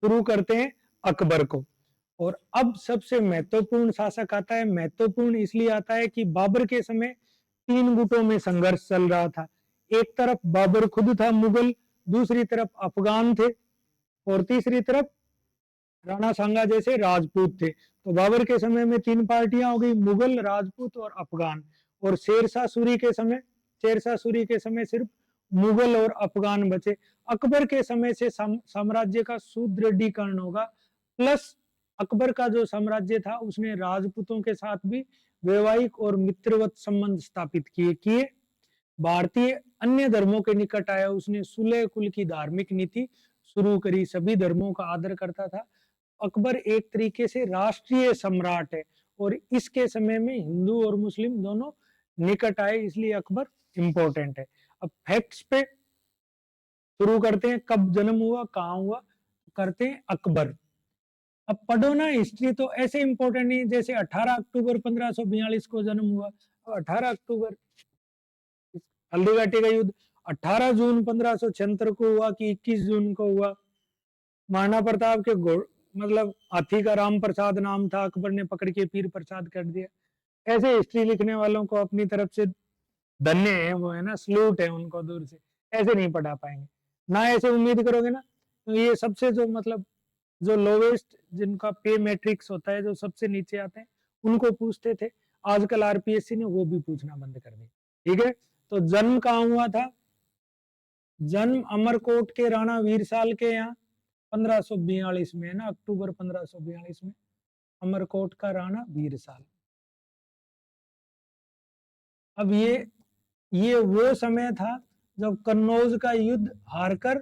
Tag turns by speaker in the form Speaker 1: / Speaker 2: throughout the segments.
Speaker 1: शुरू करते हैं अकबर को। और अब सबसे महत्वपूर्ण शासक आता है। महत्वपूर्ण इसलिए आता है कि बाबर के समय 3 गुटों में संघर्ष चल रहा था। एक तरफ बाबर खुद था मुगल, दूसरी तरफ अफगान थे, और तीसरी तरफ राणा सांगा जैसे राजपूत थे। तो बाबर के समय में 3 पार्टियां हो गई, मुगल, राजपूत और अफगान। और शेरशाह सूरी के समय सिर्फ मुगल और अफगान बचे। अकबर के समय से साम्राज्य का सुदृढ़ीकरण होगा। प्लस अकबर का जो साम्राज्य था उसने राजपूतों के साथ भी वैवाहिक और मित्रवत संबंध स्थापित किए। भारतीय अन्य धर्मों के निकट आया, उसने सुलह कुल की धार्मिक नीति शुरू करी, सभी धर्मों का आदर करता था। अकबर एक तरीके से राष्ट्रीय सम्राट है, और इसके समय में हिंदू और मुस्लिम दोनों निकट आए, इसलिए अकबर इंपॉर्टेंट है। अब फैक्ट्स पे शुरू करते हैं। कब जन्म हुआ, कहाँ हुआ, करते हैं अकबर। अब पढ़ो ना हिस्ट्री, तो ऐसे इंपॉर्टेंट नहीं जैसे 18 अक्टूबर 1542 को जन्म हुआ। 18 अक्टूबर हल्दीघाटी का युद्ध 18 जून 1576 को हुआ कि 21 जून को हुआ। महाराणा प्रताप के मतलब हाथी का राम प्रसाद नाम था, अकबर ने पकड़ के पीर प्रसाद कर दिया। ऐसे हिस्ट्री लिखने वालों को अपनी तरफ से धन्य है, वो है ना, सल्यूट है उनको दूर से। ऐसे नहीं पढ़ा पाएंगे ना, ऐसे उम्मीद करोगे ना, तो ये सबसे जो मतलब जो लोवेस्ट जिनका पे मैट्रिक्स होता है, जो सबसे नीचे आते हैं, उनको पूछते थे। आजकल आरपीएससी ने वो भी पूछना बंद कर दिया। ठीक है, तो जन्म कहाँ हुआ था? जन्म अमरकोट के राणा वीरसाल के यहाँ 1542 में है ना, अक्टूबर 1542 में अमरकोट का राणा वीरसाल। अब ये वो समय था जब कन्नौज का युद्ध हारकर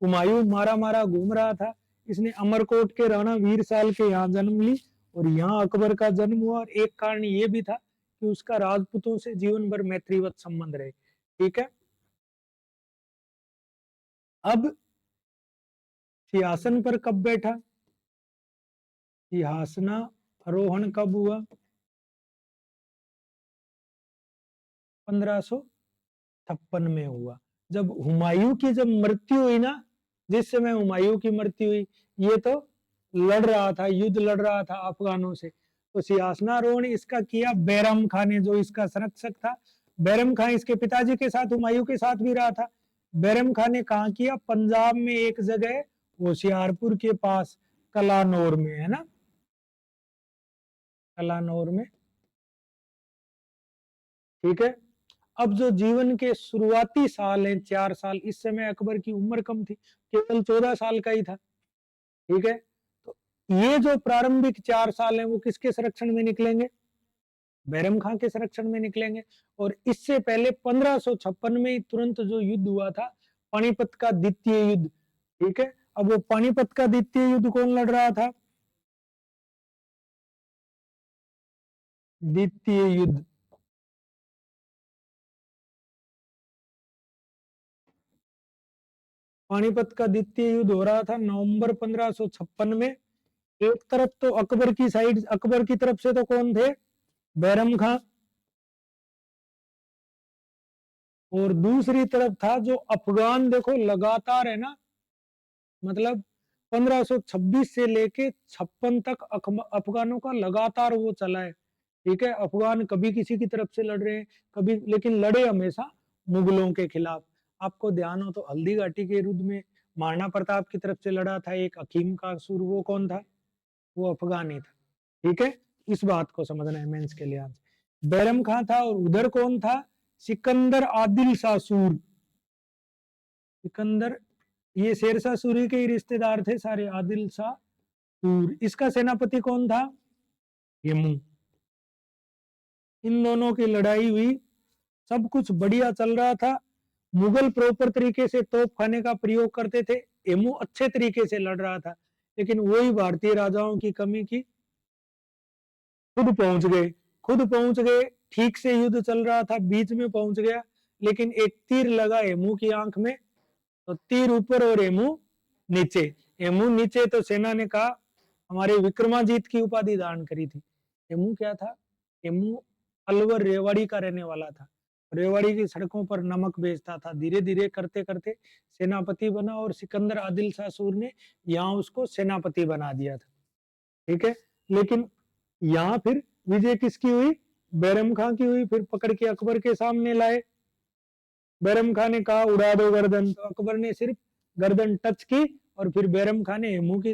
Speaker 1: हुमायूं मारा मारा घूम रहा था। इसने अमरकोट के राणा वीरसाल के यहाँ जन्म ली, और यहाँ अकबर का जन्म हुआ। और एक कारण ये भी था कि उसका राजपूतों से जीवन भर मैत्रीवत संबंध रहे। ठीक है, अब सिंहासन पर कब बैठा? सिंहासनारोहण कब हुआ? 1556 में हुआ, जब हुमायूं की जब मृत्यु हुई ना। जिस समय हुमायूं की मृत्यु हुई, ये तो लड़ रहा था, युद्ध लड़ रहा था अफगानों से। तो सिंहासनारोहण इसका किया बैरम खान ने, जो इसका संरक्षक था। बैरम खान इसके पिताजी के साथ, हुमायूं के साथ भी रहा था। बैरम खान ने कहा किया? पंजाब में एक जगह, होशियारपुर के पास, कलानौर में, है ना, कलानौर में। ठीक है, अब जो जीवन के शुरुआती साल हैं, 4 साल, इस समय अकबर की उम्र कम थी, केवल 14 साल का ही था। ठीक है, तो ये जो प्रारंभिक 4 साल हैं वो किसके संरक्षण में निकलेंगे? बैरम खां के संरक्षण में निकलेंगे। और इससे पहले 1556 में ही तुरंत जो युद्ध हुआ था, पानीपत का द्वितीय युद्ध। ठीक है, अब वो पानीपत का द्वितीय युद्ध कौन लड़ रहा था? द्वितीय युद्ध पानीपत का द्वितीय युद्ध हो रहा था नवंबर 1556 में। एक तरफ तो अकबर की साइड, अकबर की तरफ से तो कौन थे? बैरम खां। और दूसरी तरफ था जो अफगान, देखो लगातार है ना, मतलब 1526 से लेके 56 तक अफगानों का लगातार वो चला है। ठीक है, अफगान कभी किसी की तरफ से लड़ रहे हैं, कभी, लेकिन लड़े हमेशा मुगलों के खिलाफ। आपको ध्यान हो तो हल्दी घाटी के युद्ध में महाराणा प्रताप की तरफ से लड़ा था एक हकीम का सुर, वो कौन था? वो अफगानी था। ठीक है, इस बात को समझना है मेंस के लिहाज से। बैरम खां था, और उधर कौन था? सिकंदर आदिल शाह सूर। सिकंदर, ये शेरशाह सूरी के ही रिश्तेदार थे सारे, आदिल शाह सूर। इसका सेनापति कौन था? हेमू। इन दोनों की लड़ाई हुई, सब कुछ बढ़िया चल रहा था। मुगल प्रॉपर तरीके से तोप खाने का प्रयोग करते थे, हेमू अच्छे तरीके से लड़ रहा था। लेकिन वही भारतीय राजाओं की कमी की, खुद पहुंच गए। ठीक से युद्ध चल रहा था, बीच में पहुंच गया, लेकिन एक तीर लगा हेमू की आंख में, तो तीर ऊपर और हेमू नीचे। हेमू नीचे तो सेना ने कहा, हमारे विक्रमाजीत की उपाधि धारण करी थी। हेमू क्या था? हेमू अलवर रेवाड़ी का रहने वाला था। रेवाड़ी की सड़कों पर नमक बेचता था। धीरे धीरे करते करते सेनापति बना और सिकंदर आदिल शाह सूर ने यहाँ उसको सेनापति बना दिया था। ठीक है, लेकिन यहाँ फिर विजय किसकी हुई? बैरम खां की हुई। फिर पकड़ के अकबर के सामने लाए। बैरम खां ने कहा उड़ा दो गर्दन, तो अकबर ने सिर्फ गर्दन टच की और फिर बैरम खां ने मुंह की,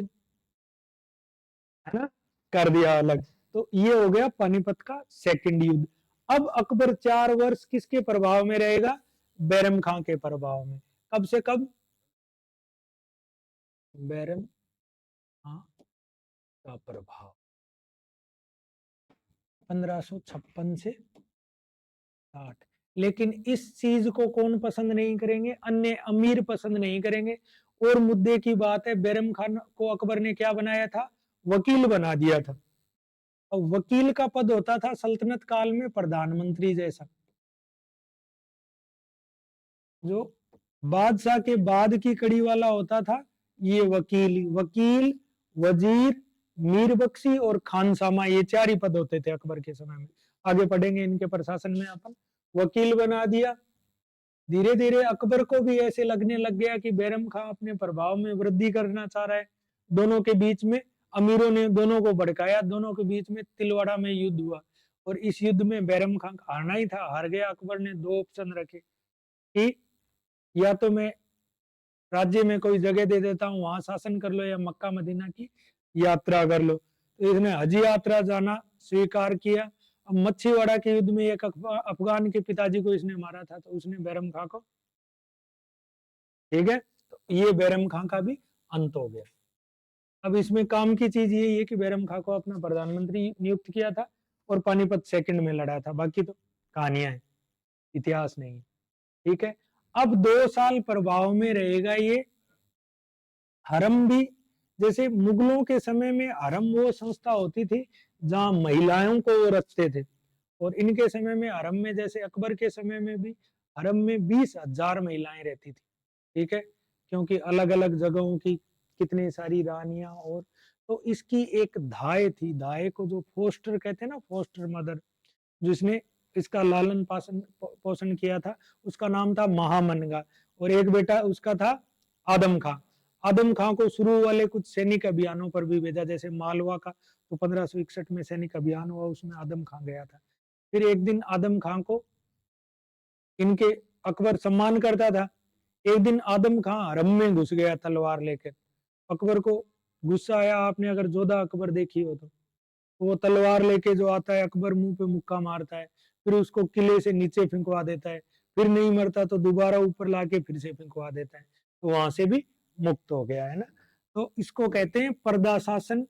Speaker 1: है ना, कर दिया अलग। तो ये हो गया पानीपत का सेकंड युद्ध। अब अकबर 4 वर्ष किसके प्रभाव में रहेगा? बैरम खां के प्रभाव में। कब से कब? बैरम खां का प्रभाव 1556 से 60। लेकिन इस चीज को कौन पसंद नहीं करेंगे? अन्य अमीर पसंद नहीं करेंगे। और मुद्दे की बात है, बैरम खान को अकबर ने क्या बनाया था? वकील बना दिया था। और वकील का पद होता था सल्तनत काल में प्रधानमंत्री जैसा। जो बादशाह के बाद की कड़ी वाला होता था, ये वकील, वजीर, मीर बख्शी और खानसामा, ये 4 ही पद होते थे अकबर के समय में। आगे पढ़ेंगे इनके प्रशासन में अपन। वकील बना दिया। धीरे धीरे अकबर को भी ऐसे लगने लग गया कि बैरम खां अपने प्रभाव में वृद्धि करना चाह रहा है। दोनों के बीच में अमीरों ने दोनों को भड़काया। दोनों के बीच में तिलवाड़ा में युद्ध हुआ और इस युद्ध में बैरम खां हारना ही था, हार गया। अकबर ने 2 ऑप्शन रखे कि या तो मैं राज्य में कोई जगह दे देता हूँ, वहां शासन कर लो, या मक्का मदीना की यात्रा कर लो। तो इसने हज यात्रा जाना स्वीकार किया। अब मच्छीवाड़ा के युद्ध में एक अफगान के पिताजी को इसने मारा था, तो उसने बैरम खां को, ठीक है, तो ये बैरम खां का भी अंत हो गया। अब इसमें काम की चीज यही है कि बैरम खां को अपना प्रधानमंत्री नियुक्त किया था और पानीपत सेकंड में लड़ा था। बाकी तो कहानियां हैं, इतिहास नहीं है। ठीक है, अब 2 साल प्रभाव में रहेगा ये हरम भी। जैसे मुगलों के समय में हरम वो संस्था होती थी जहां महिलाओं को वो रखते थे, और इनके समय में हरम में, जैसे अकबर के समय में भी हरम में 20,000 महिलाएं रहती थी। ठीक है, क्योंकि अलग अलग जगहों की कितनी सारी रानियां। और तो इसकी एक धाय थी, धाय को जो फोस्टर कहते हैं ना, फोस्टर मदर, जिसने इसका लालन पालन पोषण किया था, उसका नाम था महामनगा। और एक बेटा उसका था आदम खां। आदम खां को शुरू वाले कुछ सैनिक अभियानों पर भी भेजा, जैसे मालवा का तो 1561 में सैनिक अभियान हुआ, उसमें आदम खां गया था। फिर एक दिन आदम खां को इनके अकबर सम्मान करता था। एक दिन आदम खां हरम में घुस गया तलवार लेकर। अकबर को गुस्सा आया, आपने अगर जोधा अकबर देखी हो तो वो तलवार लेके जो आता है, अकबर मुंह पे मुक्का मारता है, फिर उसको किले से नीचे फेंकवा देता है, फिर नहीं मरता तो दोबारा ऊपर लाके फिर से फेंकवा देता है। तो वहां से भी मुक्त हो गया, है ना। तो इसको कहते हैं पर्दा शासन,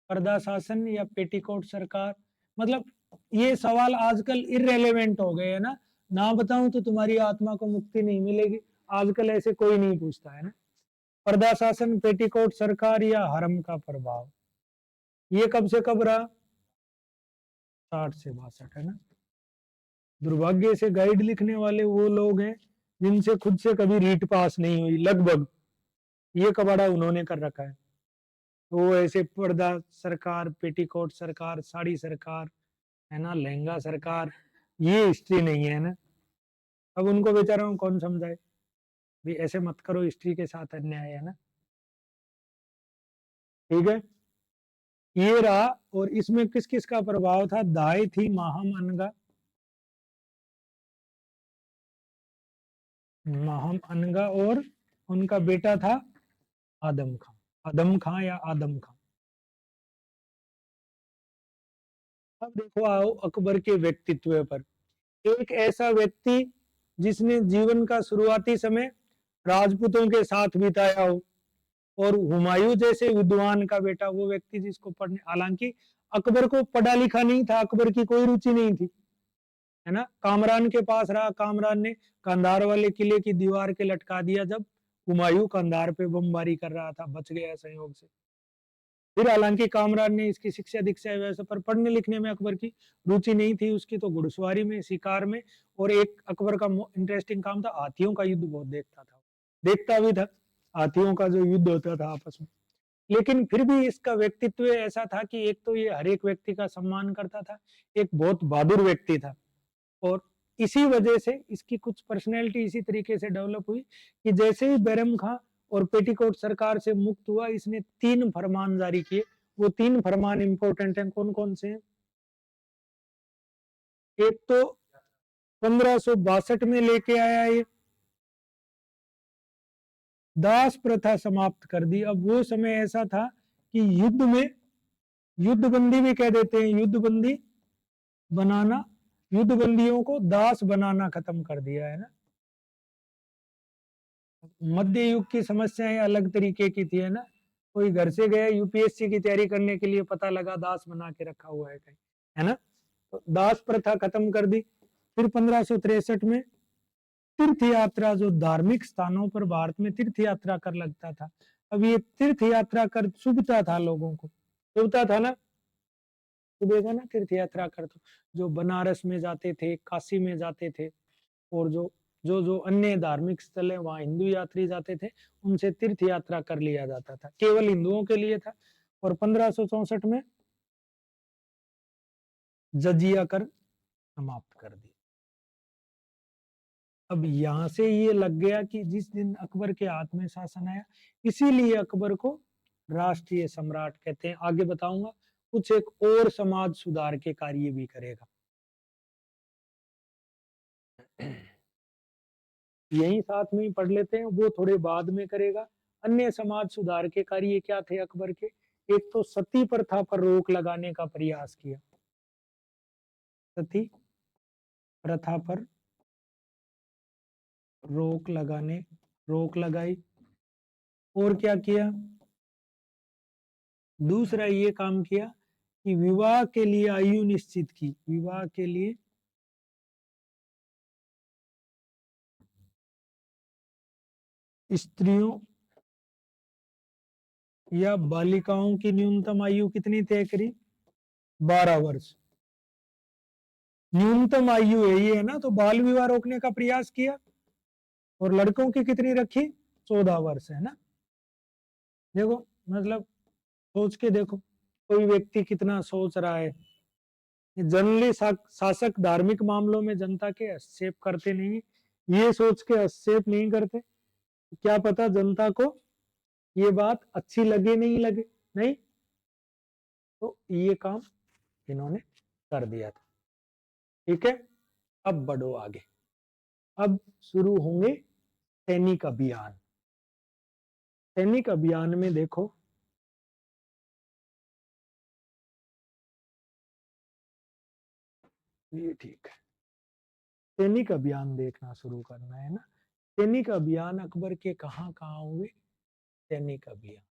Speaker 1: पर्दा शासन या पेटीकोट सरकार। मतलब ये सवाल आजकल इररेलेवेंट हो गए, है ना बताऊं तो तुम्हारी आत्मा को मुक्ति नहीं मिलेगी, आजकल ऐसे कोई नहीं पूछता, है ना। पर्दा शासन, पेटीकोट सरकार या हरम का प्रभाव, ये कब से कब रहा? 60 से 62, है ना। दुर्भाग्य से गाइड लिखने वाले वो लोग हैं जिनसे खुद से कभी रीट पास नहीं हुई, लगभग। ये कबाड़ा उन्होंने कर रखा है। तो वो ऐसे पर्दा सरकार, पेटीकोट सरकार, साड़ी सरकार, है ना, लहंगा सरकार, ये हिस्ट्री नहीं है ना। अब उनको बेचारा कौन समझाए भी, ऐसे मत करो, हिस्ट्री के साथ अन्याय है ना। ठीक है, ये रहा। और इसमें किस किस का प्रभाव था? दाई थी माहम अनगा, माहम अनगा, और उनका बेटा था आदम खां। आदम खां या आदम खां। अब देखो आओ अकबर के व्यक्तित्व पर। एक ऐसा व्यक्ति जिसने जीवन का शुरुआती समय राजपूतों के साथ बिताया हो, और हुमायूं जैसे विद्वान का बेटा, वो व्यक्ति जिसको पढ़ने, हालांकि अकबर को पढ़ा लिखा नहीं था, अकबर की कोई रुचि नहीं थी, है ना। कामरान के पास रहा, कामरान ने कंधार वाले किले की दीवार के लटका दिया जब हुमायूं कंधार पे बमबारी कर रहा था, बच गया संयोग से। फिर हालांकि कामरान ने इसकी शिक्षा दीक्षा व्यवस्था पर, पढ़ने लिखने में अकबर की रुचि नहीं थी, उसकी तो घुड़सवारी में, शिकार में। और एक अकबर का इंटरेस्टिंग काम था, हाथियों का युद्ध बहुत देखता था, देखता भी था, हाथियों का जो युद्ध होता था आपस में। लेकिन फिर भी इसका व्यक्तित्व ऐसा था कि एक तो ये हर एक व्यक्ति का सम्मान करता था, एक बहुत बहादुर व्यक्ति था और इसी वजह से इसकी कुछ पर्सनैलिटी इसी तरीके से डेवलप हुई कि जैसे ही बैरम खां और पेटीकोट सरकार से मुक्त हुआ, इसने 3 फरमान जारी किए। वो 3 फरमान इंपॉर्टेंट हैं, कौन-कौन से हैं? एक तो 1562 में लेके आया ये दास प्रथा समाप्त कर दी। अब वो समय ऐसा था कि युद्ध में युद्ध बंदी भी कह देते हैं, युद्ध बंदी बनाना, युद्ध बंदियों को दास बनाना खत्म कर दिया है ना। मध्य युग की समस्याएं अलग तरीके की थी, है ना। कोई घर से गया यूपीएससी की तैयारी करने के लिए, पता लगा दास बना के रखा हुआ है कहीं, है ना। तो दास प्रथा खत्म कर दी। फिर 1563 में तीर्थ यात्रा, जो धार्मिक स्थानों पर भारत में तीर्थ यात्रा कर लगता था, अब ये तीर्थ यात्रा कर शुभता था, लोगों को शुभता था ना, शुभेगा ना तीर्थ यात्रा कर। तो जो बनारस में जाते थे, काशी में जाते थे और जो जो जो अन्य धार्मिक स्थल है वहां हिंदू यात्री जाते थे, उनसे तीर्थ यात्रा कर लिया जाता था, केवल हिंदुओं के लिए था। और 1564 में जजिया कर समाप्त कर दी। अब यहां से ये लग गया कि जिस दिन अकबर के हाथ में शासन आया, इसीलिए अकबर को राष्ट्रीय सम्राट कहते हैं। आगे बताऊंगा, कुछ एक और समाज सुधार के कार्य भी करेगा। यही साथ में ही पढ़ लेते हैं, वो थोड़े बाद में करेगा। अन्य समाज सुधार के कार्य क्या थे अकबर के? एक तो सती प्रथा पर रोक लगाने का प्रयास किया, सती प्रथा पर रोक लगाई। और क्या किया? दूसरा ये काम किया कि विवाह के लिए आयु निश्चित की, विवाह के लिए स्त्रियों या बालिकाओं की न्यूनतम आयु कितनी तय करी? 12 वर्ष न्यूनतम आयु है ये, है ना। तो बाल विवाह रोकने का प्रयास किया। और लड़कों की कितनी रखी? 14 वर्ष, है ना। देखो, मतलब सोच के देखो, कोई व्यक्ति कितना सोच रहा है। जनरली शासक धार्मिक मामलों में जनता के हस्तक्षेप करते नहीं, ये सोच के हस्तक्षेप नहीं करते, क्या पता जनता को ये बात अच्छी लगे नहीं लगे, नहीं। तो ये काम इन्होंने कर दिया था। ठीक है, अब बढ़ो आगे। अब शुरू होंगे सैनिक अभियान। सैनिक अभियान में देखो, ये ठीक है, सैनिक अभियान देखना शुरू करना है ना। सैनिक अभियान अकबर के कहां कहां हुए? सैनिक अभियान,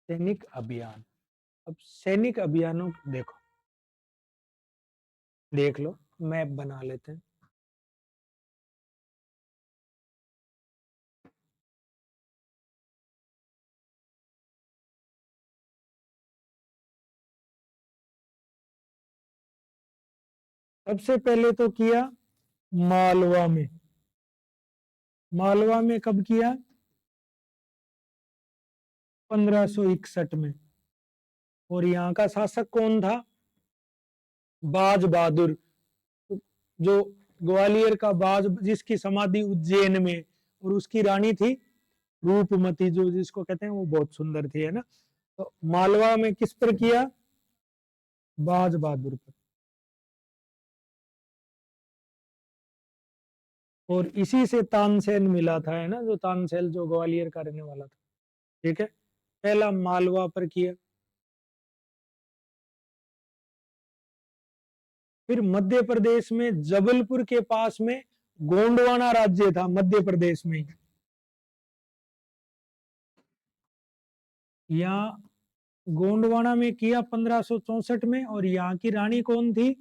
Speaker 1: सैनिक अभियान। अब सैनिक अभियानों देखो, देख लो, मैप बना लेते हैं। सबसे पहले तो किया मालवा में। मालवा में कब किया? 1561 में। और यहाँ का शासक कौन था? बाज बहादुर, जो ग्वालियर का बाज, जिसकी समाधि उज्जैन में, और उसकी रानी थी रूपमती, जो जिसको कहते हैं वो बहुत सुंदर थी, है ना। तो मालवा में किस पर किया? बाज बहादुर पर। और इसी से तानसेन मिला था, है ना, जो तानसेन जो ग्वालियर का रहने वाला था। ठीक है, पहला मालवा पर किया। फिर मध्य प्रदेश में जबलपुर के पास में गोंडवाना राज्य था, मध्य प्रदेश में। यहाँ गोंडवाना में किया 1564 में। और यहाँ की रानी कौन थी?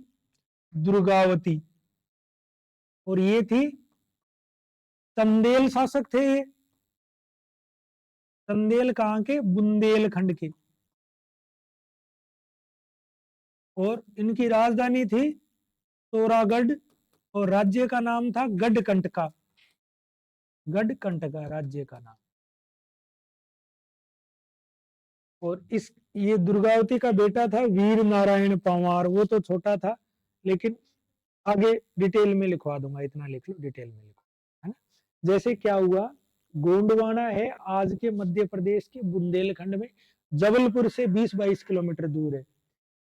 Speaker 1: दुर्गावती। और ये थी, चंदेल शासक थे ये। चंदेल कहाँ के? बुंदेलखंड के। और इनकी राजधानी थी तोरागढ़ और राज्य का नाम था गढ़कंटका। गढ़कंटका राज्य का नाम। और इस ये दुर्गावती का बेटा था वीर नारायण पंवार, वो तो छोटा था, लेकिन आगे डिटेल में लिखवा दूंगा, इतना लिख लो, डिटेल में लिखो, है ना। जैसे क्या हुआ, गोंडवाना है आज के मध्य प्रदेश के बुंदेलखंड में, जबलपुर से 20-22 किलोमीटर दूर है।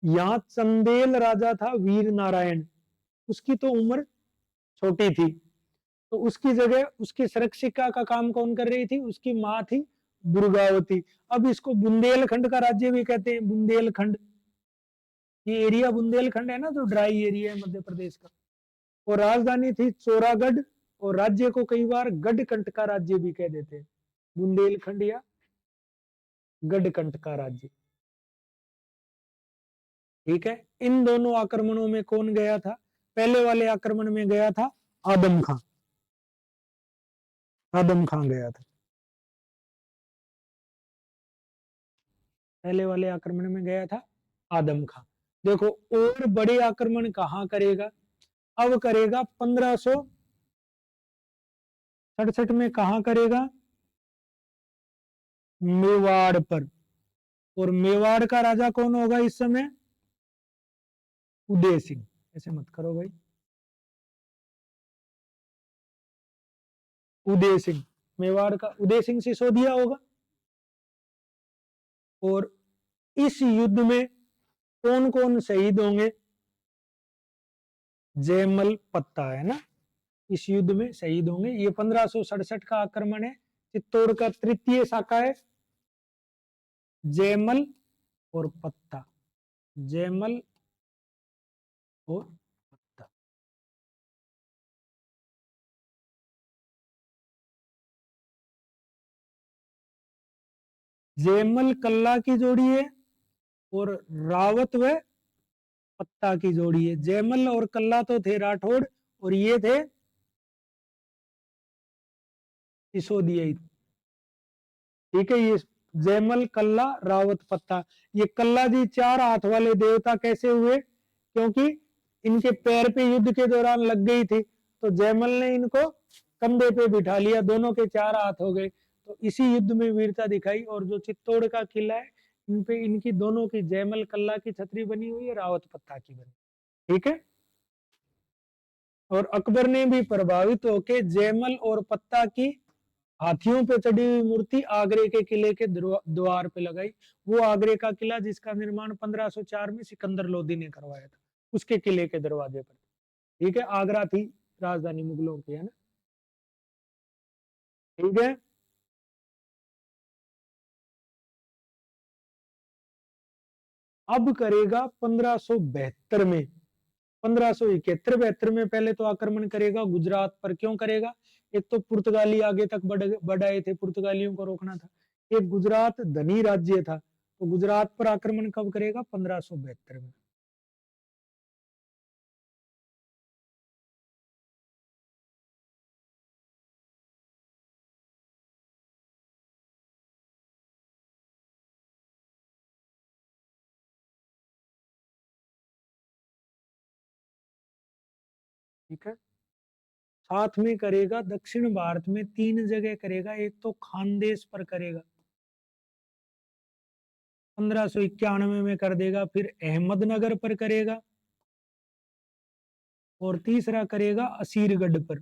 Speaker 1: यहाँ चंदेल राजा था वीर नारायण, उसकी तो उम्र छोटी थी, तो उसकी जगह उसकी संरक्षिका का काम कौन कर रही थी, उसकी माँ थी दुर्गावती। अब इसको बुंदेलखंड का राज्य भी कहते हैं, बुंदेलखंड, ये एरिया बुंदेलखंड है ना, जो ड्राई एरिया है मध्य प्रदेश का। और राजधानी थी चोरागढ़, और राज्य को कई बार गढ़कंटका राज्य भी कह देते हैं, बुंदेलखंड या गढ़कंटका राज्य। ठीक है, इन दोनों आक्रमणों में कौन गया था, पहले वाले आक्रमण में गया था आदम खां, आदम खां गया था पहले वाले आक्रमण में गया था आदम खां। देखो और बड़े आक्रमण कहां करेगा, अब करेगा 1567 में, कहां करेगा, मेवाड़ पर। और मेवाड़ का राजा कौन होगा इस समय, उदय सिंह। ऐसे मत करो भाई, उदय सिंह, मेवाड़ का उदय सिंह सिसोदिया होगा। और इस युद्ध में कौन कौन शहीद होंगे, जयमल पत्ता, है ना, इस युद्ध में शहीद होंगे। ये 1567 का आक्रमण है, चित्तौड़ का तृतीय शाखा है, जयमल और पत्ता, जयमल और पत्ता। जयमल कल्ला की जोड़ी है, और रावत व पत्ता की जोड़ी है। जयमल और कल्ला तो थे राठौड़, और ये थे सिसोदिया। ठीक है, ये जयमल कल्ला रावत पत्ता। ये कल्ला जी 4 हाथ वाले देवता कैसे हुए, क्योंकि इनके पैर पे युद्ध के दौरान लग गई थी, तो जयमल ने इनको कंधे पे बिठा लिया, दोनों के 4 हाथ हो गए, तो इसी युद्ध में वीरता दिखाई। और जो चित्तौड़ का किला है, इन पे इनकी दोनों की, जयमल कल्ला की छतरी बनी हुई है, रावत पत्ता की बनी। ठीक है, और अकबर ने भी प्रभावित होकर जयमल और पत्ता की हाथियों पे चढ़ी हुई मूर्ति आगरे के किले के द्वार पे लगाई। वो आगरे का किला जिसका निर्माण 1504 में सिकंदर लोदी ने करवाया था, उसके किले के दरवाजे पर। ठीक है, आगरा थी राजधानी मुगलों की, है ना। ठीक है, अब करेगा 1572 में, 1571-72 में पहले तो आक्रमण करेगा गुजरात पर। क्यों करेगा, एक तो पुर्तगाली आगे तक बढ़ आए थे, पुर्तगालियों को रोकना था। एक गुजरात धनी राज्य था, तो गुजरात पर आक्रमण कब करेगा, 1572 में। ठीक है, साथ में करेगा दक्षिण भारत में 3 जगह करेगा, एक तो खानदेश पर करेगा 1591 में कर देगा, फिर अहमदनगर पर करेगा, और तीसरा करेगा असीरगढ़ पर।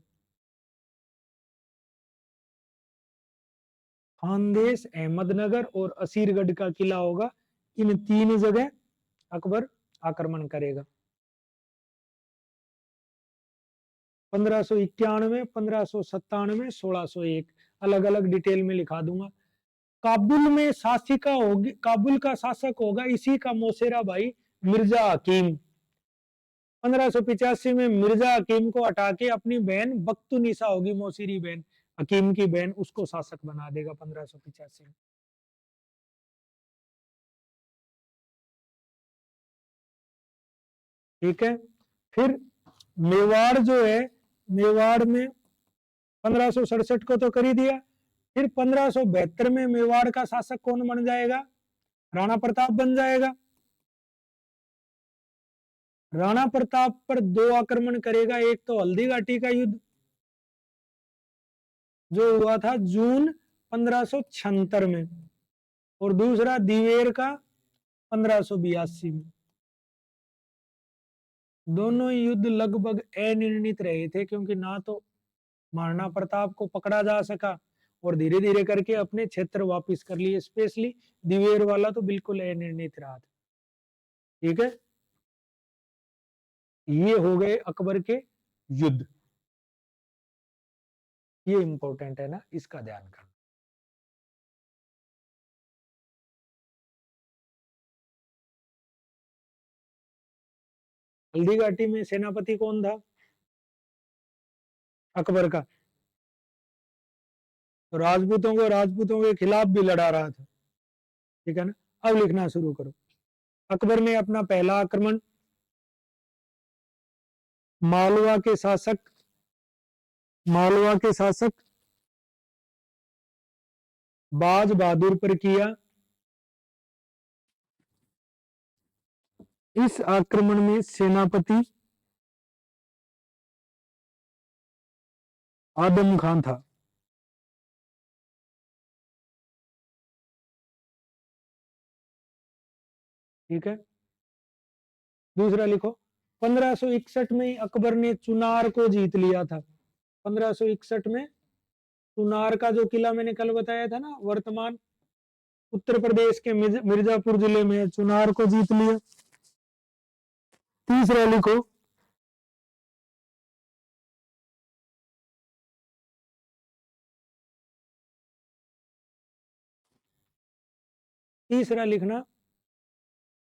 Speaker 1: खानदेश, अहमदनगर और असीरगढ़ का किला होगा, इन 3 जगह अकबर आक्रमण करेगा। 1591, 1597, 1601, अलग अलग डिटेल में लिखा दूंगा। काबुल में शासिका होगी, काबुल का शासक होगा इसी का मौसेरा भाई मिर्जा हकीम। 1585 में मिर्जा हकीम को हटा के अपनी बहन बख्तुनिसा होगी, मौसीरी बहन, हकीम की बहन, उसको शासक बना देगा 1585 में। ठीक है, फिर मेवाड़ जो है, मेवाड़ में 1567 को तो कर ही दिया। फिर 1572 में मेवाड़ का शासक कौन बन जाएगा, राणा प्रताप बन जाएगा। राणा प्रताप पर 2 आक्रमण करेगा। एक तो हल्दी घाटी का युद्ध जो हुआ था जून 1576 में, और दूसरा दिवेर का 1582 में। दोनों युद्ध लगभग अनिर्णित रहे थे, क्योंकि ना तो महाराणा प्रताप को पकड़ा जा सका और धीरे धीरे करके अपने क्षेत्र वापस कर लिए। स्पेशली दिवेर वाला तो बिल्कुल अनिर्णित रहा था। ठीक है, ये हो गए अकबर के युद्ध। ये इंपॉर्टेंट है ना, इसका ध्यान करना। हल्दी घाटी में सेनापति कौन था अकबर का? तो राजपूतों के खिलाफ भी लड़ा रहा था। ठीक है ना, अब लिखना शुरू करो। अकबर ने अपना पहला आक्रमण मालवा के शासक बाज बहादुर पर किया। इस आक्रमण में सेनापति आदम खान था। ठीक है, दूसरा लिखो। 1561 में अकबर ने चुनार को जीत लिया था। 1561 में चुनार का जो किला मैंने कल बताया था ना, वर्तमान उत्तर प्रदेश के मिर्जापुर जिले में, चुनार को जीत लिया। तीसरा लिखो। तीसरा लिखना,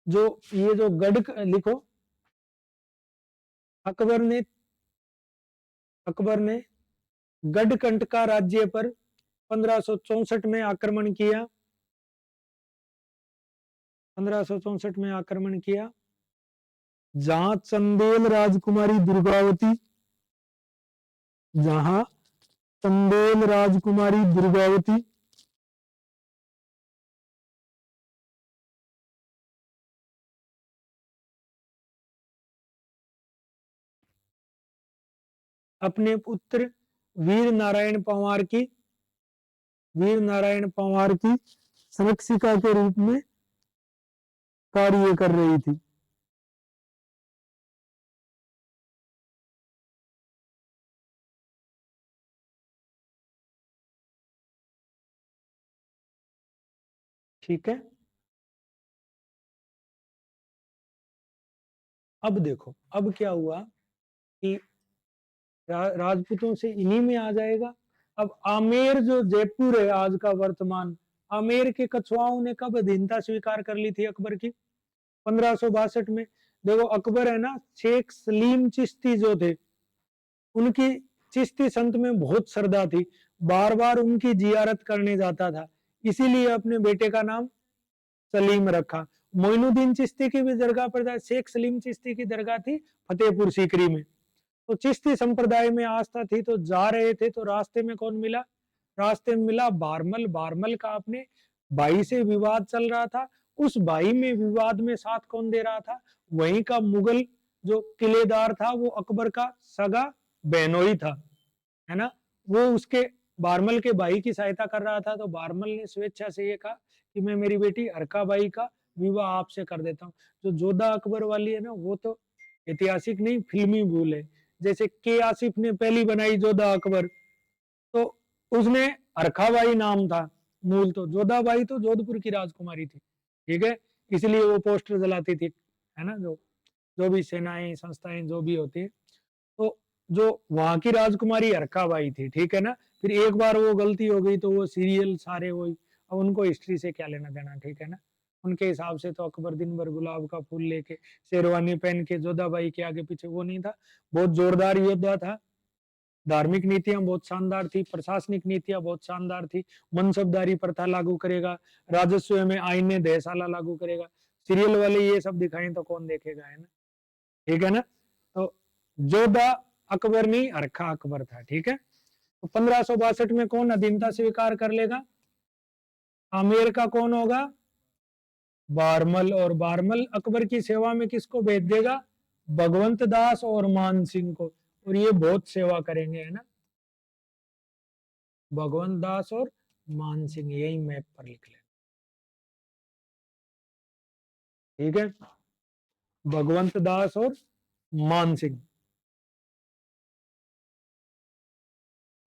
Speaker 1: जो ये जो गढ़ लिखो। अकबर ने गढ़कंटका राज्य पर 1564 में आक्रमण किया। 1564 में आक्रमण किया, जहां चंदेल राजकुमारी दुर्गावती अपने पुत्र वीर नारायण पंवार की संरक्षिका के रूप में कार्य कर रही थी। ठीक है, अब देखो, अब क्या हुआ कि राजपूतों से इन्हीं में आ जाएगा। अब आमेर जो जयपुर है आज का वर्तमान, आमेर के कछुआओं ने कब अधीनता स्वीकार कर ली थी अकबर की? 1562 में। देखो अकबर है ना, शेख सलीम चिश्ती जो थे, उनकी चिश्ती संत में बहुत श्रद्धा थी, बार बार उनकी जियारत करने जाता था, इसीलिए अपने बेटे का नाम सलीम रखा। मोइनुद्दीन चिश्ती की भी दरगाह पर, शेख सलीम चिश्ती की दरगाह थी फतेहपुर सीकरी में। तो चिश्ती संप्रदाय में आस्था थी, तो जा रहे थे तो रास्ते में कौन मिला? रास्ते में मिला बारमल। बारमल का अपने भाई से विवाद चल रहा था। उस भाई में विवाद में साथ कौन दे रहा था? वहीं का मुगल जो किलेदार था, वो अकबर का सगा बहनोई था, है ना। वो उसके बारमल के भाई की सहायता कर रहा था। तो बारमल ने स्वेच्छा से ये कहा कि मैं मेरी बेटी हरका बाई का विवाह आपसे कर देता हूँ। जो जोधा अकबर वाली है ना, वो तो ऐतिहासिक नहीं, फिल्मी भूल है। जैसे के आसिफ ने पहली बनाई जोधा अकबर, तो उसने हरखाबाई नाम था मूल, तो जोधाबाई तो जोधपुर की राजकुमारी थी। ठीक है, इसलिए वो पोस्टर जलाती थी, है ना। जो जो भी सेनाएं संस्थाएं जो भी होती है, तो जो वहां की राजकुमारी हरकाबाई थी। ठीक है ना, फिर एक बार वो गलती हो गई तो वो सीरियल सारे वही, अब उनको हिस्ट्री से क्या लेना देना। ठीक है ना, उनके हिसाब से तो अकबर दिन भर गुलाब का फूल लेके शेरवानी पहन के जोधाबाई के आगे पीछे वो नहीं था। बहुत जोरदार योद्धा था, धार्मिक नीतियां बहुत शानदार थी, प्रशासनिक नीतियां बहुत शानदार थी, मनसबदारी प्रथा लागू करेगा, राजस्व में आईने दहशाला लागू करेगा। सीरियल वाले ये सब दिखाएं तो कौन देखेगा, है ना। ठीक है ना, तो जोधा अकबर नहीं, अरखा अकबर था। ठीक है, तो 1562 में कौन अधीनता स्वीकार कर लेगा? आमेर का कौन होगा? बारमल। और बारमल अकबर की सेवा में किसको भेज देगा? भगवंत दास और मान सिंह को, और ये बहुत सेवा करेंगे, है ना, भगवंत दास और मान सिंह, यही मैप पर लिख लें, ठीक है, भगवंत दास और मान सिंह,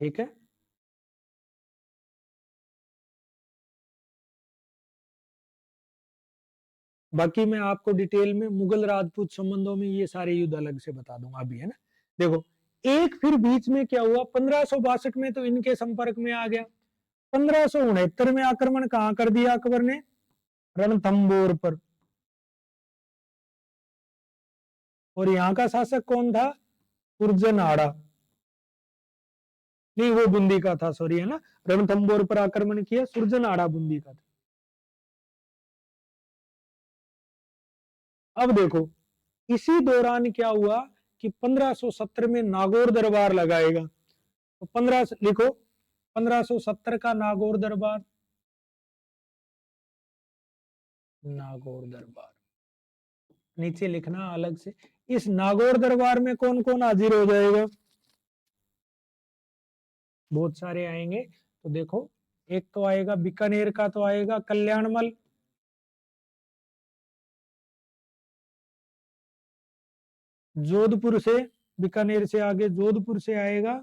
Speaker 1: ठीक है। बाकी मैं आपको डिटेल में मुगल राजपूत संबंधों में ये सारे युद्ध अलग से बता दूंगा अभी, है ना। देखो, एक फिर बीच में क्या हुआ, 1562 में तो इनके संपर्क में आ गया, 1569 में आक्रमण कहां कर दिया अकबर ने, रणथंबोर पर, और यहाँ का शासक कौन था, सुरजनहाड़ा, नहीं वो बूंदी का था, सॉरी, है ना, रणथंबोर पर आक्रमण किया, सुरजनहाड़ा बूंदी का था। अब देखो, इसी दौरान क्या हुआ कि 1570 में नागौर दरबार लगाएगा, तो 15 लिखो, 1570 का नागौर दरबार, नागौर दरबार नीचे लिखना अलग से। इस नागौर दरबार में कौन कौन हाजिर हो जाएगा, बहुत सारे आएंगे, तो देखो, एक तो आएगा बीकानेर का, तो आएगा कल्याणमल, जोधपुर से, बीकानेर से आगे जोधपुर से आएगा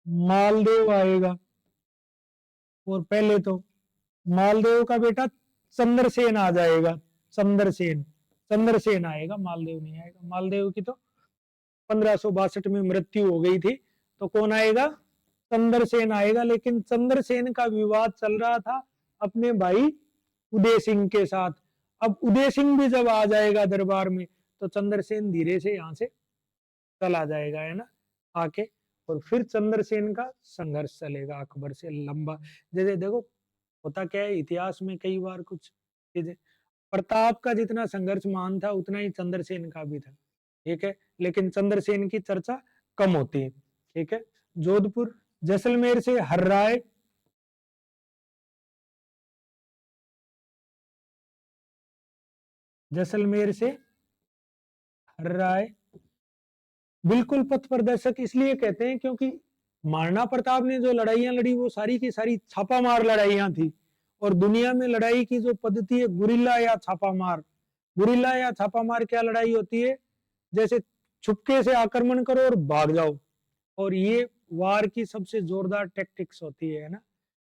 Speaker 1: मालदेव आएगा, और पहले तो मालदेव का बेटा चंद्रसेन आ जाएगा, चंद्रसेन, चंद्रसेन आएगा, मालदेव नहीं आएगा, मालदेव की तो 1562 में मृत्यु हो गई थी, तो कौन आएगा, चंद्रसेन आएगा। लेकिन चंद्रसेन का विवाद चल रहा था अपने भाई उदय सिंह के साथ, अब उदय सिंह भी जब आ जाएगा दरबार में, तो चंद्रसेन धीरे से यहाँ से चला जाएगा, है ना, आके, और फिर चंद्रसेन का संघर्ष चलेगा अकबर से लंबा। जैसे देखो, होता क्या है इतिहास में कई बार कुछ चीजें, प्रताप का जितना संघर्ष महान था उतना ही चंद्रसेन का भी था, ठीक है, लेकिन चंद्रसेन की चर्चा कम होती है, ठीक है। जोधपुर, जैसलमेर से हर्राय, जैसलमेर से हर्राय, बिल्कुल पथ प्रदर्शक इसलिए कहते हैं क्योंकि महाराणा प्रताप ने जो लड़ाइयां लड़ी वो सारी की सारी छापामार लड़ाइयां थी, और दुनिया में लड़ाई की जो पद्धति है गुरिल्ला या छापामार, गुरिल्ला या छापामार क्या लड़ाई होती है, जैसे छुपके से आक्रमण करो और भाग जाओ, और ये वार की सबसे जोरदार टैक्टिक्स होती है ना।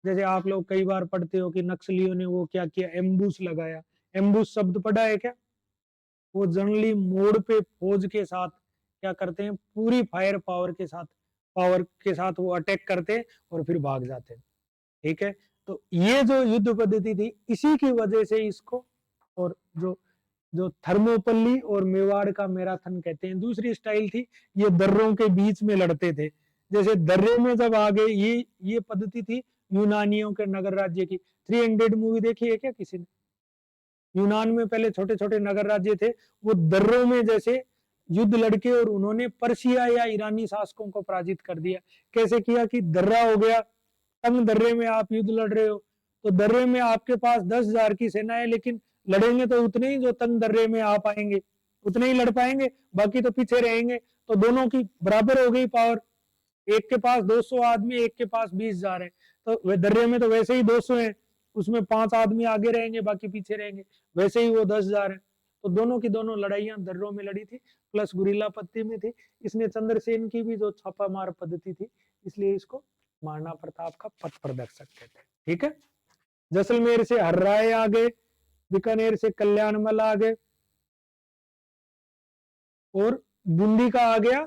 Speaker 1: जैसे आप लोग कई बार पढ़ते हो कि नक्सलियों ने वो क्या किया, एम्बुश लगाया, एम्बुश शब्द पढ़ा है क्या, वो जनरली मोड़ पे फौज के साथ क्या करते हैं, पूरी फायर पावर के साथ वो अटैक करते हैं और फिर भाग जाते हैं, ठीक है। तो ये जो युद्ध पद्धति थी इसी की वजह से इसको, और जो जो थर्मोपल्ली और मेवाड़ का मैराथन कहते हैं, दूसरी स्टाइल थी, ये दर्रों के बीच में लड़ते थे। जैसे दर्रे में जब आ गए, ये पद्धति थी यूनानियों के नगर राज्य की। 300 मूवी देखी है क्या किसी ने, यूनान में पहले छोटे छोटे नगर राज्य थे, वो दर्रों में जैसे युद्ध लड़के और उन्होंने पर्शिया या ईरानी शासकों को पराजित कर दिया। कैसे किया कि दर्रा हो गया, तंग दर्रे में आप युद्ध लड़ रहे हो, तो दर्रे में आपके पास 10,000 की सेना है, लेकिन लड़ेंगे तो उतने ही जो तंग दर्रे में आ पाएंगे, उतने ही लड़ पाएंगे, बाकी तो पीछे रहेंगे, तो दोनों की बराबर हो गई पावर, एक के पास 200 आदमी, एक के पास 20,000 है, तो दर्रे में तो वैसे ही 200 है, उसमें 5 आदमी आगे रहेंगे बाकी पीछे रहेंगे, वैसे ही वो 10,000 है। तो दोनों की दोनों लड़ाइयां दर्रों में लड़ी थी, प्लस गुरिल्ला पत्ती में थी। इसने चंद्रसेन की भी जो छापामार पद्धति थी, इसलिए इसको महाराणा प्रताप का पथ प्रदर्शक कहते हैं, ठीक है। जैसलमेर से हर्राय आ गए, बीकानेर से कल्याणमल आ गए, और बूंदी का आ गया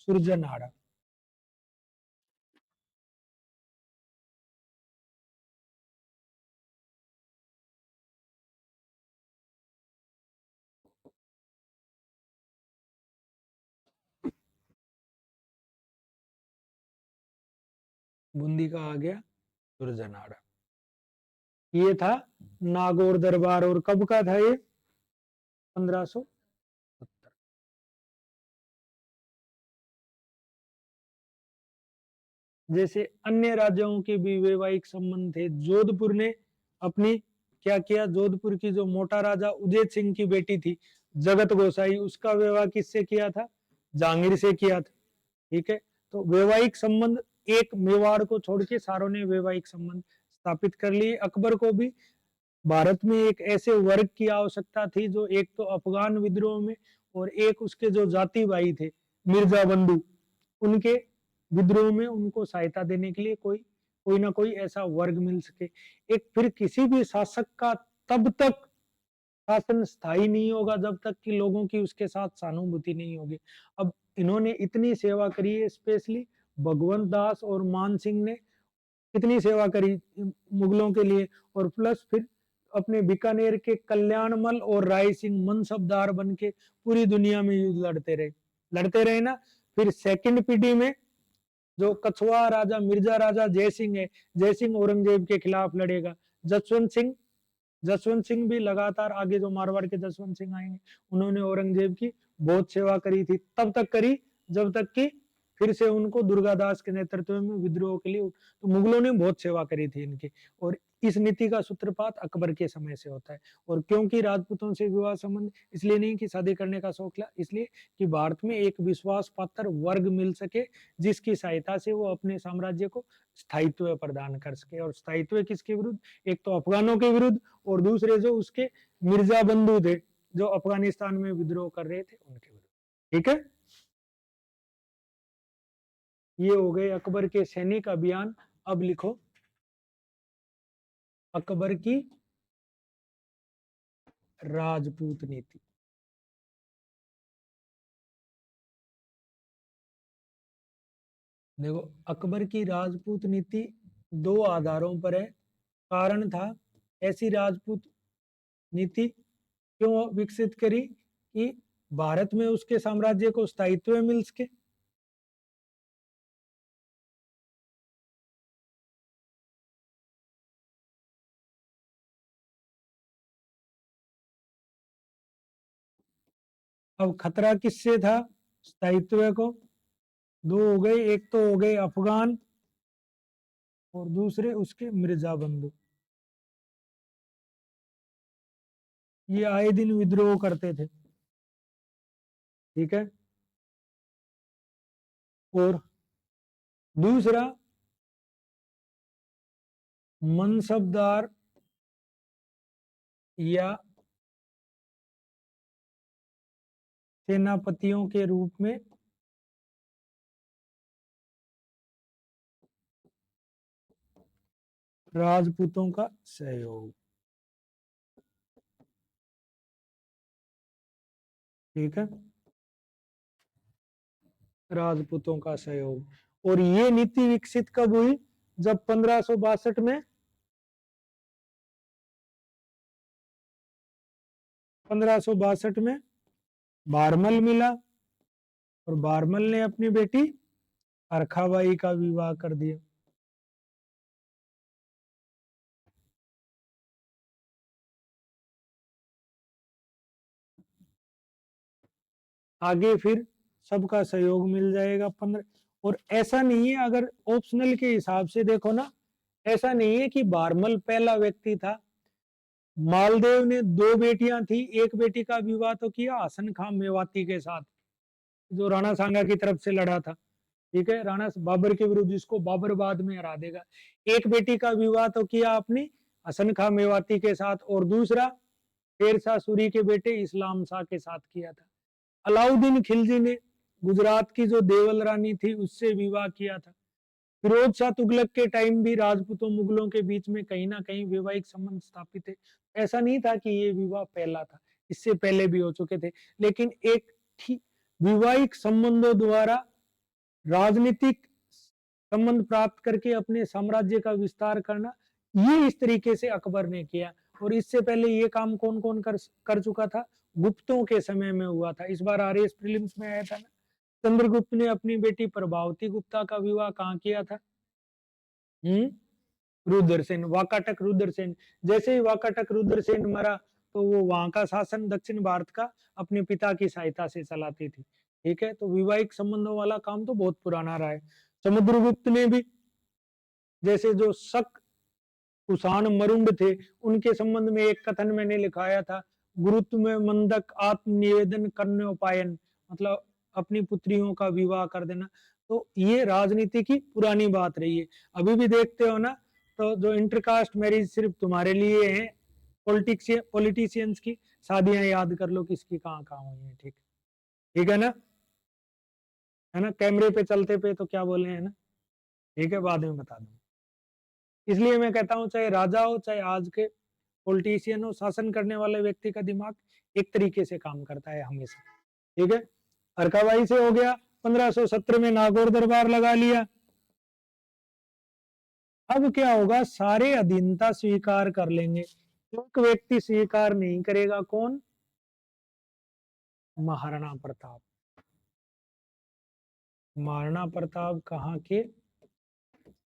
Speaker 1: सुरजनहाड़ा। बूंदी का आ गया सुरजनहाड़ा। ये था नागौर दरबार, और कब का था ये, 1570। जैसे अन्य राज्यों के भी वैवाहिक संबंध थे, जोधपुर ने अपनी क्या किया, जोधपुर की जो मोटा राजा उदय सिंह की बेटी थी, जगत गोसाई, उसका विवाह किससे किया था? जहांगीर से किया था। ठीक है, तो वैवाहिक संबंध एक मेवाड़ को छोड़ के सारों ने वैवाहिक संबंध स्थापित कर लिए। अकबर को भी भारत में एक ऐसे वर्ग की आवश्यकता थी जो एक तो अफगान विद्रोह में और एक उसके जो जाति भाई थे मिर्जा बंधु, उनके विद्रोह में उनको सहायता देने के लिए कोई कोई ना कोई ऐसा वर्ग मिल सके। एक फिर किसी भी शासक का तब तक शासन स्थायी नहीं होगा जब तक कि लोगों की उसके साथ सहानुभूति नहीं होगी। अब इन्होंने इतनी सेवा करी है, स्पेशली भगवंत दास और मान सिंह ने कितनी सेवा करी मुगलों के लिए, और प्लस फिर अपने बीकानेर के कल्याणमल और राय सिंह मनसबदार बन के पूरी दुनिया में युद्ध लड़ते रहे ना। फिर सेकंड पीढ़ी में जो कछुआ राजा मिर्जा राजा जयसिंह है, जयसिंह औरंगजेब के खिलाफ लड़ेगा। जसवंत सिंह भी लगातार आगे जो मारवाड़ के जसवंत सिंह आएंगे, उन्होंने औरंगजेब की बहुत सेवा करी थी, तब तक करी जब तक कि फिर से उनको दुर्गादास के नेतृत्व में विद्रोह के लिए, तो मुगलों ने बहुत सेवा करी थी इनकी। और इस नीति का सूत्रपात अकबर के समय से होता है। और क्योंकि राजपूतों से विवाह संबंध इसलिए नहीं कि शादी करने का शौक ला, इसलिए कि भारत में एक विश्वास पात्र वर्ग मिल सके जिसकी सहायता से वो अपने साम्राज्य को स्थायित्व प्रदान कर सके। और स्थायित्व किसके विरुद्ध? एक तो अफगानों के विरुद्ध, और दूसरे जो उसके मिर्जा बंधु थे जो अफगानिस्तान में विद्रोह कर रहे थे उनके विरुद्ध। ठीक है, ये हो गए अकबर के सैनिक अभियान। अब लिखो अकबर की राजपूत नीति। देखो, अकबर की राजपूत नीति दो आधारों पर है। कारण था ऐसी राजपूत नीति क्यों विकसित करी कि भारत में उसके साम्राज्य को स्थायित्व मिल सके। अब खतरा किससे था स्थायित्व को? दो हो गए, एक तो हो गए अफगान और दूसरे उसके मिर्जा बंधु। ये आए दिन विद्रोह करते थे। ठीक है, और दूसरा मनसबदार या सेनापतियों के रूप में राजपूतों का सहयोग। ठीक है, राजपूतों का सहयोग। और ये नीति विकसित कब हुई? जब 1562 में 1562 में बारमल मिला और बारमल ने अपनी बेटी अरखाबाई का विवाह कर दिया। आगे फिर सबका सहयोग मिल जाएगा 15। और ऐसा नहीं है, अगर ऑप्शनल के हिसाब से देखो ना, ऐसा नहीं है कि बारमल पहला व्यक्ति था। मालदेव ने दो बेटियां थी, एक बेटी का विवाह तो किया हसन खां मेवाती के साथ जो राणा सांगा की तरफ से लड़ा था। ठीक है, राणा बाबर के विरुद्ध, जिसको बाबर बाद में हरा देगा। एक बेटी का विवाह तो किया अपनी हसन खां मेवाती के साथ, और दूसरा शेर शाह सूरी के बेटे इस्लाम शाह के साथ किया था। अलाउद्दीन खिलजी ने गुजरात की जो देवल रानी थी उससे विवाह किया था। फिरोज शाह तुगलक के टाइम भी राजपूतों मुगलों के बीच में कहीं ना कहीं वैवाहिक संबंध स्थापित थे। ऐसा नहीं था कि ये विवाह पहला था, इससे पहले भी हो चुके थे। लेकिन एक वैवाहिक संबंधों द्वारा राजनीतिक संबंध प्राप्त करके अपने साम्राज्य का विस्तार करना, ये इस तरीके से अकबर ने किया। और इससे पहले ये काम कौन कौन कर चुका था? गुप्तों के समय में हुआ था। इस बार आरएएस प्रीलिम्स में आया था ना, चंद्रगुप्त ने अपनी बेटी प्रभावती गुप्ता का विवाह कहाँ किया था? रुद्रसेन, वाकाटक रुद्रसेन। जैसे ही वाकाटक रुद्रसेन मरा तो वो वहां का शासन दक्षिण भारत का अपने पिता की सहायता से चलाती थी। ठीक है, तो वैवाहिक संबंधों वाला काम तो बहुत पुराना रहा है। समुद्रगुप्त ने भी, जैसे जो शक कुषाण मरुंड थे, उनके संबंध में एक कथन मैंने लिखाया था, गुरुत्व में मंदक आत्मनिवेदन करने उपायन, मतलब अपनी पुत्रियों का विवाह कर देना। तो ये राजनीति की पुरानी बात रही है। अभी भी देखते हो ना, तो जो इंटरकास्ट मैरिज सिर्फ तुम्हारे लिए है, पॉलिटिशियंस की शादियां याद कर लो किसकी कहाँ कहाँ हुई है। ठीक, ठीक है ना, कैमरे पे चलते पे तो क्या बोले, है ना। ठीक है, बाद में बता दूं। इसलिए मैं कहता हूँ चाहे राजा हो चाहे आज के पॉलिटिशियन हो, शासन करने वाले व्यक्ति का दिमाग एक तरीके से काम करता है हमेशा। ठीक है, अरकाबाई से हो गया। 1517 में नागौर दरबार लगा लिया। अब क्या होगा, सारे अधीनता स्वीकार कर लेंगे, एक व्यक्ति स्वीकार नहीं करेगा, कौन? महाराणा प्रताप। महाराणा प्रताप कहाँ के?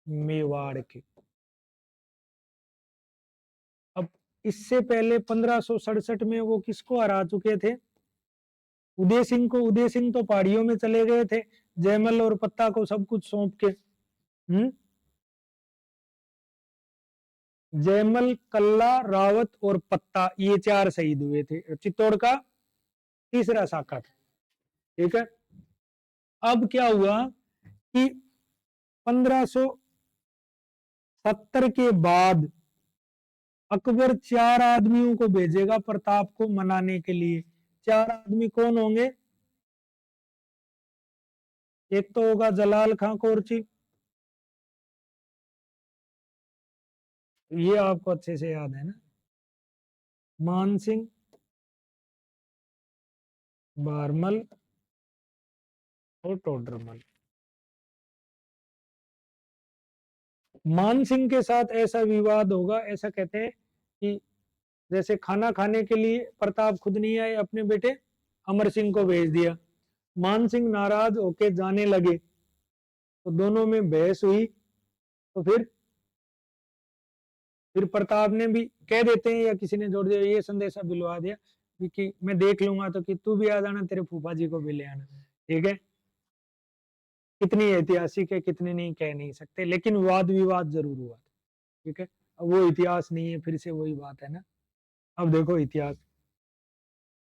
Speaker 1: मेवाड़ के। अब इससे पहले 1567 में वो किसको हरा चुके थे? उदय सिंह को। उदय सिंह तो पहाड़ियों में चले गए थे, जयमल और पत्ता को सब कुछ सौंप के। जयमल, कल्ला, रावत और पत्ता, ये 4 शहीद हुए थे। चित्तौड़ का तीसरा साका था। ठीक है, अब क्या हुआ कि 1570 के बाद अकबर 4 आदमियों को भेजेगा प्रताप को मनाने के लिए। 4 आदमी कौन होंगे? एक तो होगा जलाल खां कोरची, ये आपको अच्छे से याद है ना। मान सिंह, बारमल और टोडरमल। मान सिंह के साथ ऐसा विवाद होगा, ऐसा कहते हैं कि जैसे खाना खाने के लिए प्रताप खुद नहीं आए, अपने बेटे अमर सिंह को भेज दिया। मान सिंह नाराज होके जाने लगे, तो दोनों में बहस हुई। तो फिर प्रताप ने भी कह देते हैं, या किसी ने जोड़ दिया, ये संदेशा बिलवा दिया कि मैं देख लूंगा, तो कि तू भी आ जाना, तेरे फूफा जी को भी ले आना। ठीक है, कितनी ऐतिहासिक है कितनी नहीं कह नहीं सकते, लेकिन वाद विवाद जरूर हुआ। ठीक है, अब वो इतिहास नहीं है, फिर से वही बात है ना। अब देखो इतिहास,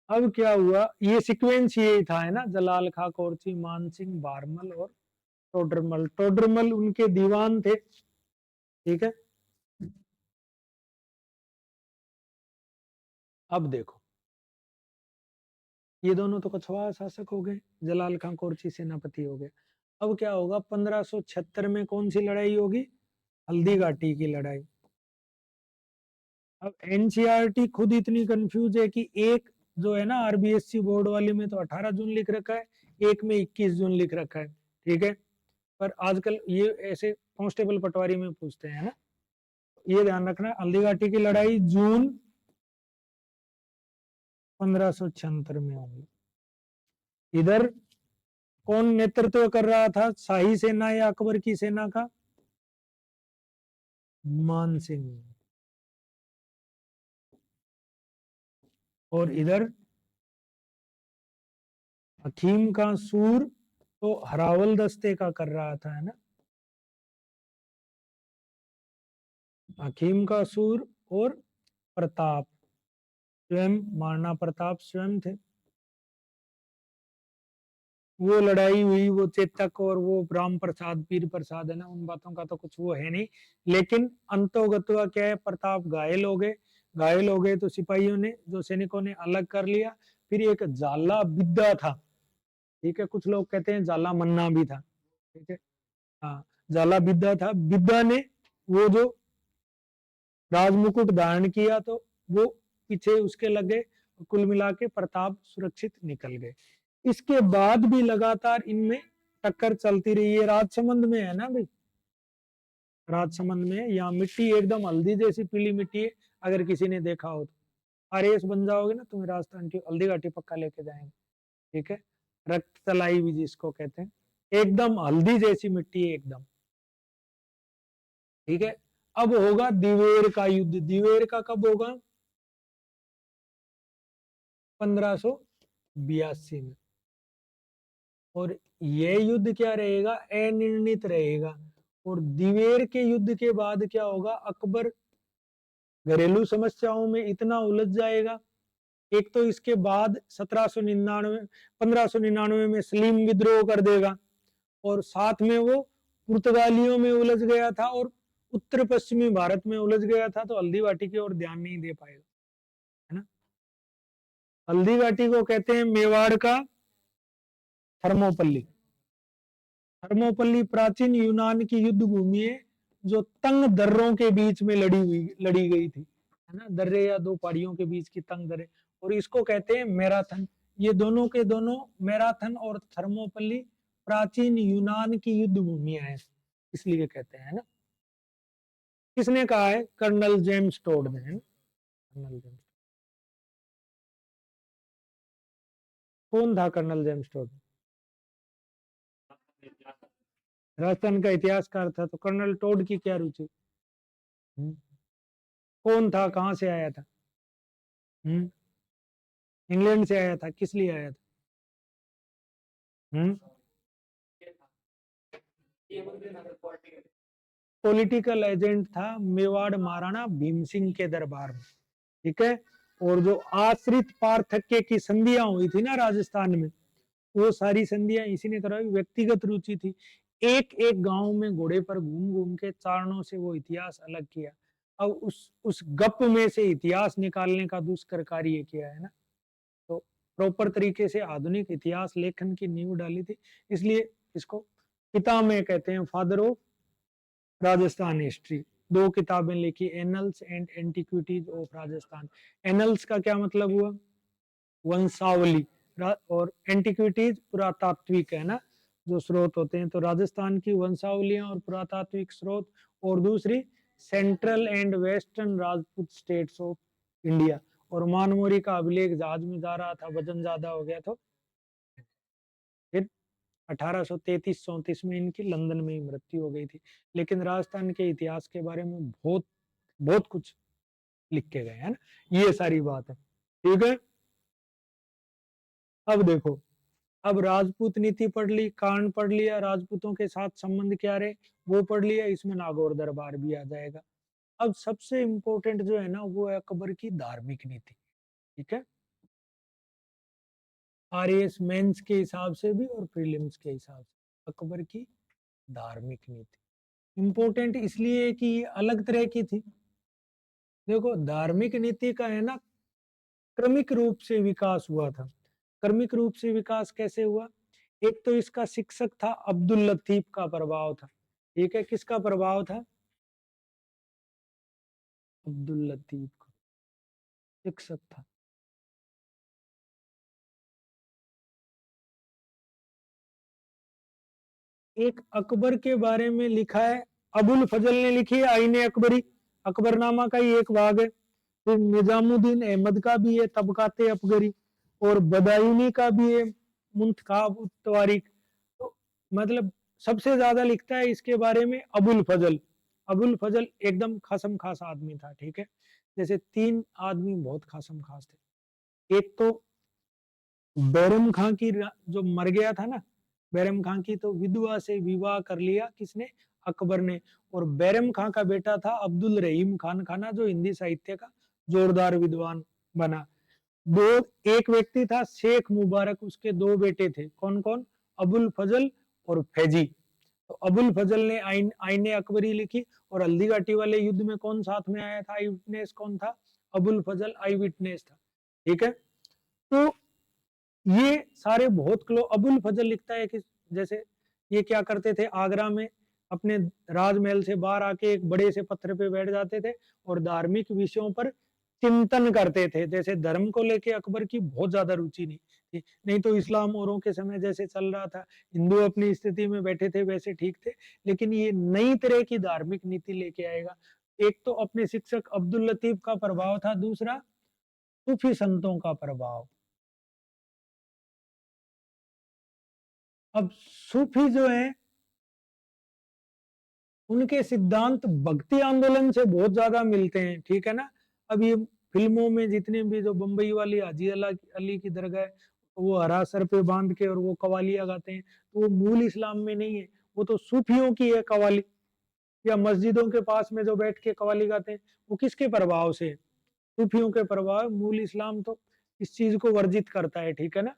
Speaker 1: अब क्या हुआ, ये सीक्वेंस ये था, है ना। जलाल खा कोरची, मान सिंह, बारमल और टोडरमल। टोडरमल उनके दीवान थे। ठीक है, अब देखो, ये दोनों तो कछवाहा शासक हो गए, जलाल खां कोरची सेनापति हो गए। अब क्या होगा, 1576 में कौन सी लड़ाई होगी? हल्दी घाटी की लड़ाई। अब एनसीईआरटी खुद इतनी कंफ्यूज है कि एक जो है ना, आरबीएससी बोर्ड वाले में तो 18 जून लिख रखा है, एक में 21 जून लिख रखा है। ठीक है, पर आजकल ये ऐसे कांस्टेबल पटवारी में पूछते हैं ना। ये ध्यान रखना, हल्दी घाटी की लड़ाई जून 1576 में होगी। इधर कौन नेतृत्व कर रहा था, शाही सेना या अकबर की सेना का? मान सिंह। और इधर हकीम का सूर तो हरावल दस्ते का कर रहा था, है ना। हकीम का सूर और प्रताप स्वयं, महाराणा प्रताप स्वयं थे। वो लड़ाई हुई, वो चेतक और वो राम प्रसाद, पीर प्रसाद, है ना, उन बातों का तो कुछ वो है नहीं। लेकिन अंतोगत्वा क्या है, प्रताप घायल हो गए। घायल हो गए तो सिपाहियों ने, जो सैनिकों ने अलग कर लिया। फिर एक जाला बिद्दा था। ठीक है, कुछ लोग कहते हैं जाला मन्ना भी था। ठीक है, हाँ, जाला बिद्दा था। बिद्दा ने वो जो राजमुकुट धारण किया, तो वो पीछे उसके लगे। कुल मिला के प्रताप सुरक्षित निकल गए। इसके बाद भी लगातार इनमें टक्कर चलती रही है। राजसमंद में है ना भाई, राजसमंद में यहाँ मिट्टी एकदम हल्दी जैसी पीली मिट्टी है। अगर किसी ने देखा हो तो आरएएस बन जाओगे ना, तुम्हें राजस्थान की हल्दी घाटी पक्का लेके जाएंगे। ठीक है, रक्त तलाई भी जिसको कहते हैं, एकदम हल्दी जैसी मिट्टी है एकदम। ठीक है, अब होगा दिवेर का युद्ध। दिवेर का कब होगा? 1582 में। और यह युद्ध क्या रहेगा? अनिर्णित रहेगा। और दिवेर के युद्ध के बाद क्या होगा, अकबर घरेलू समस्याओं में इतना उलझ जाएगा एक तो इसके बाद 1599 में सलीम विद्रोह कर देगा, और साथ में वो पुर्तगालियों में उलझ गया था और उत्तर पश्चिमी भारत में उलझ गया था, तो हल्दी घाटी की ओर ध्यान नहीं दे पाएगा, है ना। हल्दी घाटी को कहते हैं मेवाड़ का थर्मोपल्ली। थर्मोपल्ली प्राचीन यूनान की युद्ध भूमि है, जो तंग दर्रों के बीच में लड़ी गई थी, है ना, दर्रे या दो पहाड़ियों के बीच की तंग दर्रे, और इसको कहते हैं मैराथन। ये दोनों के दोनों, मैराथन और थर्मोपल्ली, प्राचीन यूनान की युद्ध भूमियां हैं, इसलिए कहते हैं, ना। किसने कहा है? कर्नल जेम्स टोड ने, है ना? कर्नल जेम्स, कौन था कर्नल जेम्स टोड? राजस्थान का इतिहासकार था, तो कर्नल टोड की क्या रुचि? कौन था, कहां से आया था? इंग्लैंड से आया था, किस लिए आया था? पॉलिटिकल एजेंट था मेवाड़ महाराणा भीम सिंह के दरबार में, ठीक है। और जो आश्रित पार्थक्य की संधियां हुई थी ना राजस्थान में, वो सारी संधियां इसी ने करवाई, व्यक्तिगत रुचि थी। एक एक गांव में घोड़े पर घूम घूम के चारणों से वो इतिहास अलग किया। अब उस गप में से इतिहास निकालने का दुष्कर कार्य किया, है ना। तो प्रॉपर तरीके से आधुनिक इतिहास लेखन की नींव डाली थी, इसलिए इसको पिता में कहते हैं, फादर ऑफ राजस्थान हिस्ट्री। दो किताबें लिखी, annuls and antiquities of Rajasthan. Annuls का क्या मतलब हुआ? वंशावली, और एंटिक्विटीज पुरातात्विक, है ना, जो स्रोत होते हैं। तो राजस्थान की वंशावलियां और पुरातात्विक स्रोत, और दूसरी central and western Rajput states of India. और मानमोरी का अभिलेख जहाज में जा रहा था, वजन ज्यादा हो गया, तो फिर 1833-34 में इनकी लंदन में ही मृत्यु हो गई थी। लेकिन राजस्थान के इतिहास के बारे में बहुत बहुत कुछ लिख के गए, है ना, ये सारी बात है, ठीक है। अब देखो, अब राजपूत नीति पढ़ ली, कांड पढ़ लिया, राजपूतों के साथ संबंध क्या रहे वो पढ़ लिया, इसमें नागौर दरबार भी आ जाएगा। अब सबसे इंपॉर्टेंट जो है ना, वो है अकबर की धार्मिक नीति, ठीक है। आरएएस मेंस के हिसाब से भी और प्रीलिम्स के हिसाब से अकबर की धार्मिक नीति इंपॉर्टेंट इसलिए कि ये अलग तरह की थी। देखो, धार्मिक नीति का है ना, क्रमिक रूप से विकास हुआ था। क्रमिक रूप से विकास कैसे हुआ? एक तो इसका शिक्षक था, अब्दुल लतीफ का प्रभाव था, ठीक है। किसका प्रभाव था? अब्दुल लतीफ का शिक्षक था। एक अकबर के बारे में लिखा है, अबुल फजल ने लिखी है, आईने अकबरी, अकबरनामा का ही एक भाग है। फिर निजामुद्दीन अहमद का भी है, तबकाते अकबरी, और बदायूनी का भी है, मुंतखाब तवारीख। तो मतलब सबसे ज्यादा लिखता है इसके बारे में अबुल फजल। अबुल फजल एकदम खासम खास आदमी था, ठीक है। जैसे तीन आदमी बहुत खासम खास थे। एक तो बैरम खां की जो मर गया था ना, बैरम खां की तो विधवा से विवाह कर लिया, किसने? अकबर ने। और बैरम खां का बेटा था अब्दुल रहीम खान खाना, जो हिंदी साहित्य का जोरदार विद्वान बना। दो, एक व्यक्ति था शेख मुबारक, उसके दो बेटे थे, कौन कौन? अबुल फजल और फैजी। तो अबुल फजल ने आईने अकबरी लिखी, और हल्दी घाटी वाले युद्ध में कौन साथ में आया था? आई विटनेस कौन था? अबुल फजल आई विटनेस था, ठीक है। तो ये सारे बहुत क्लो। अबुल फजल लिखता है कि जैसे ये क्या करते थे, आगरा में अपने राजमहल से बाहर आके एक बड़े से पत्थर पे बैठ जाते थे और धार्मिक विषयों पर चिंतन करते थे। जैसे धर्म को लेके अकबर की बहुत ज्यादा रुचि नहीं थी, नहीं तो इस्लाम औरों के समय जैसे चल रहा था, हिंदू अपनी स्थिति में बैठे थे, वैसे ठीक थे। लेकिन ये नई तरह की धार्मिक नीति लेके आएगा। एक तो अपने शिक्षक अब्दुल लतीफ का प्रभाव था, दूसरा सूफी संतों का प्रभाव। अब सूफी जो है, उनके सिद्धांत भक्ति आंदोलन से बहुत ज्यादा मिलते हैं, ठीक है ना। अब ये फिल्मों में जितने भी जो बम्बई वाली हाजी अली की दरगाह है, वो हरा सर पे बांध के और वो कवालियां गाते हैं, तो वो मूल इस्लाम में नहीं है, वो तो सूफियों की है कवाली। या मस्जिदों के पास में जो बैठ के कवाली गाते हैं, वो किसके प्रभाव से? सूफियों के प्रभाव। मूल इस्लाम तो इस चीज को वर्जित करता है, ठीक है ना।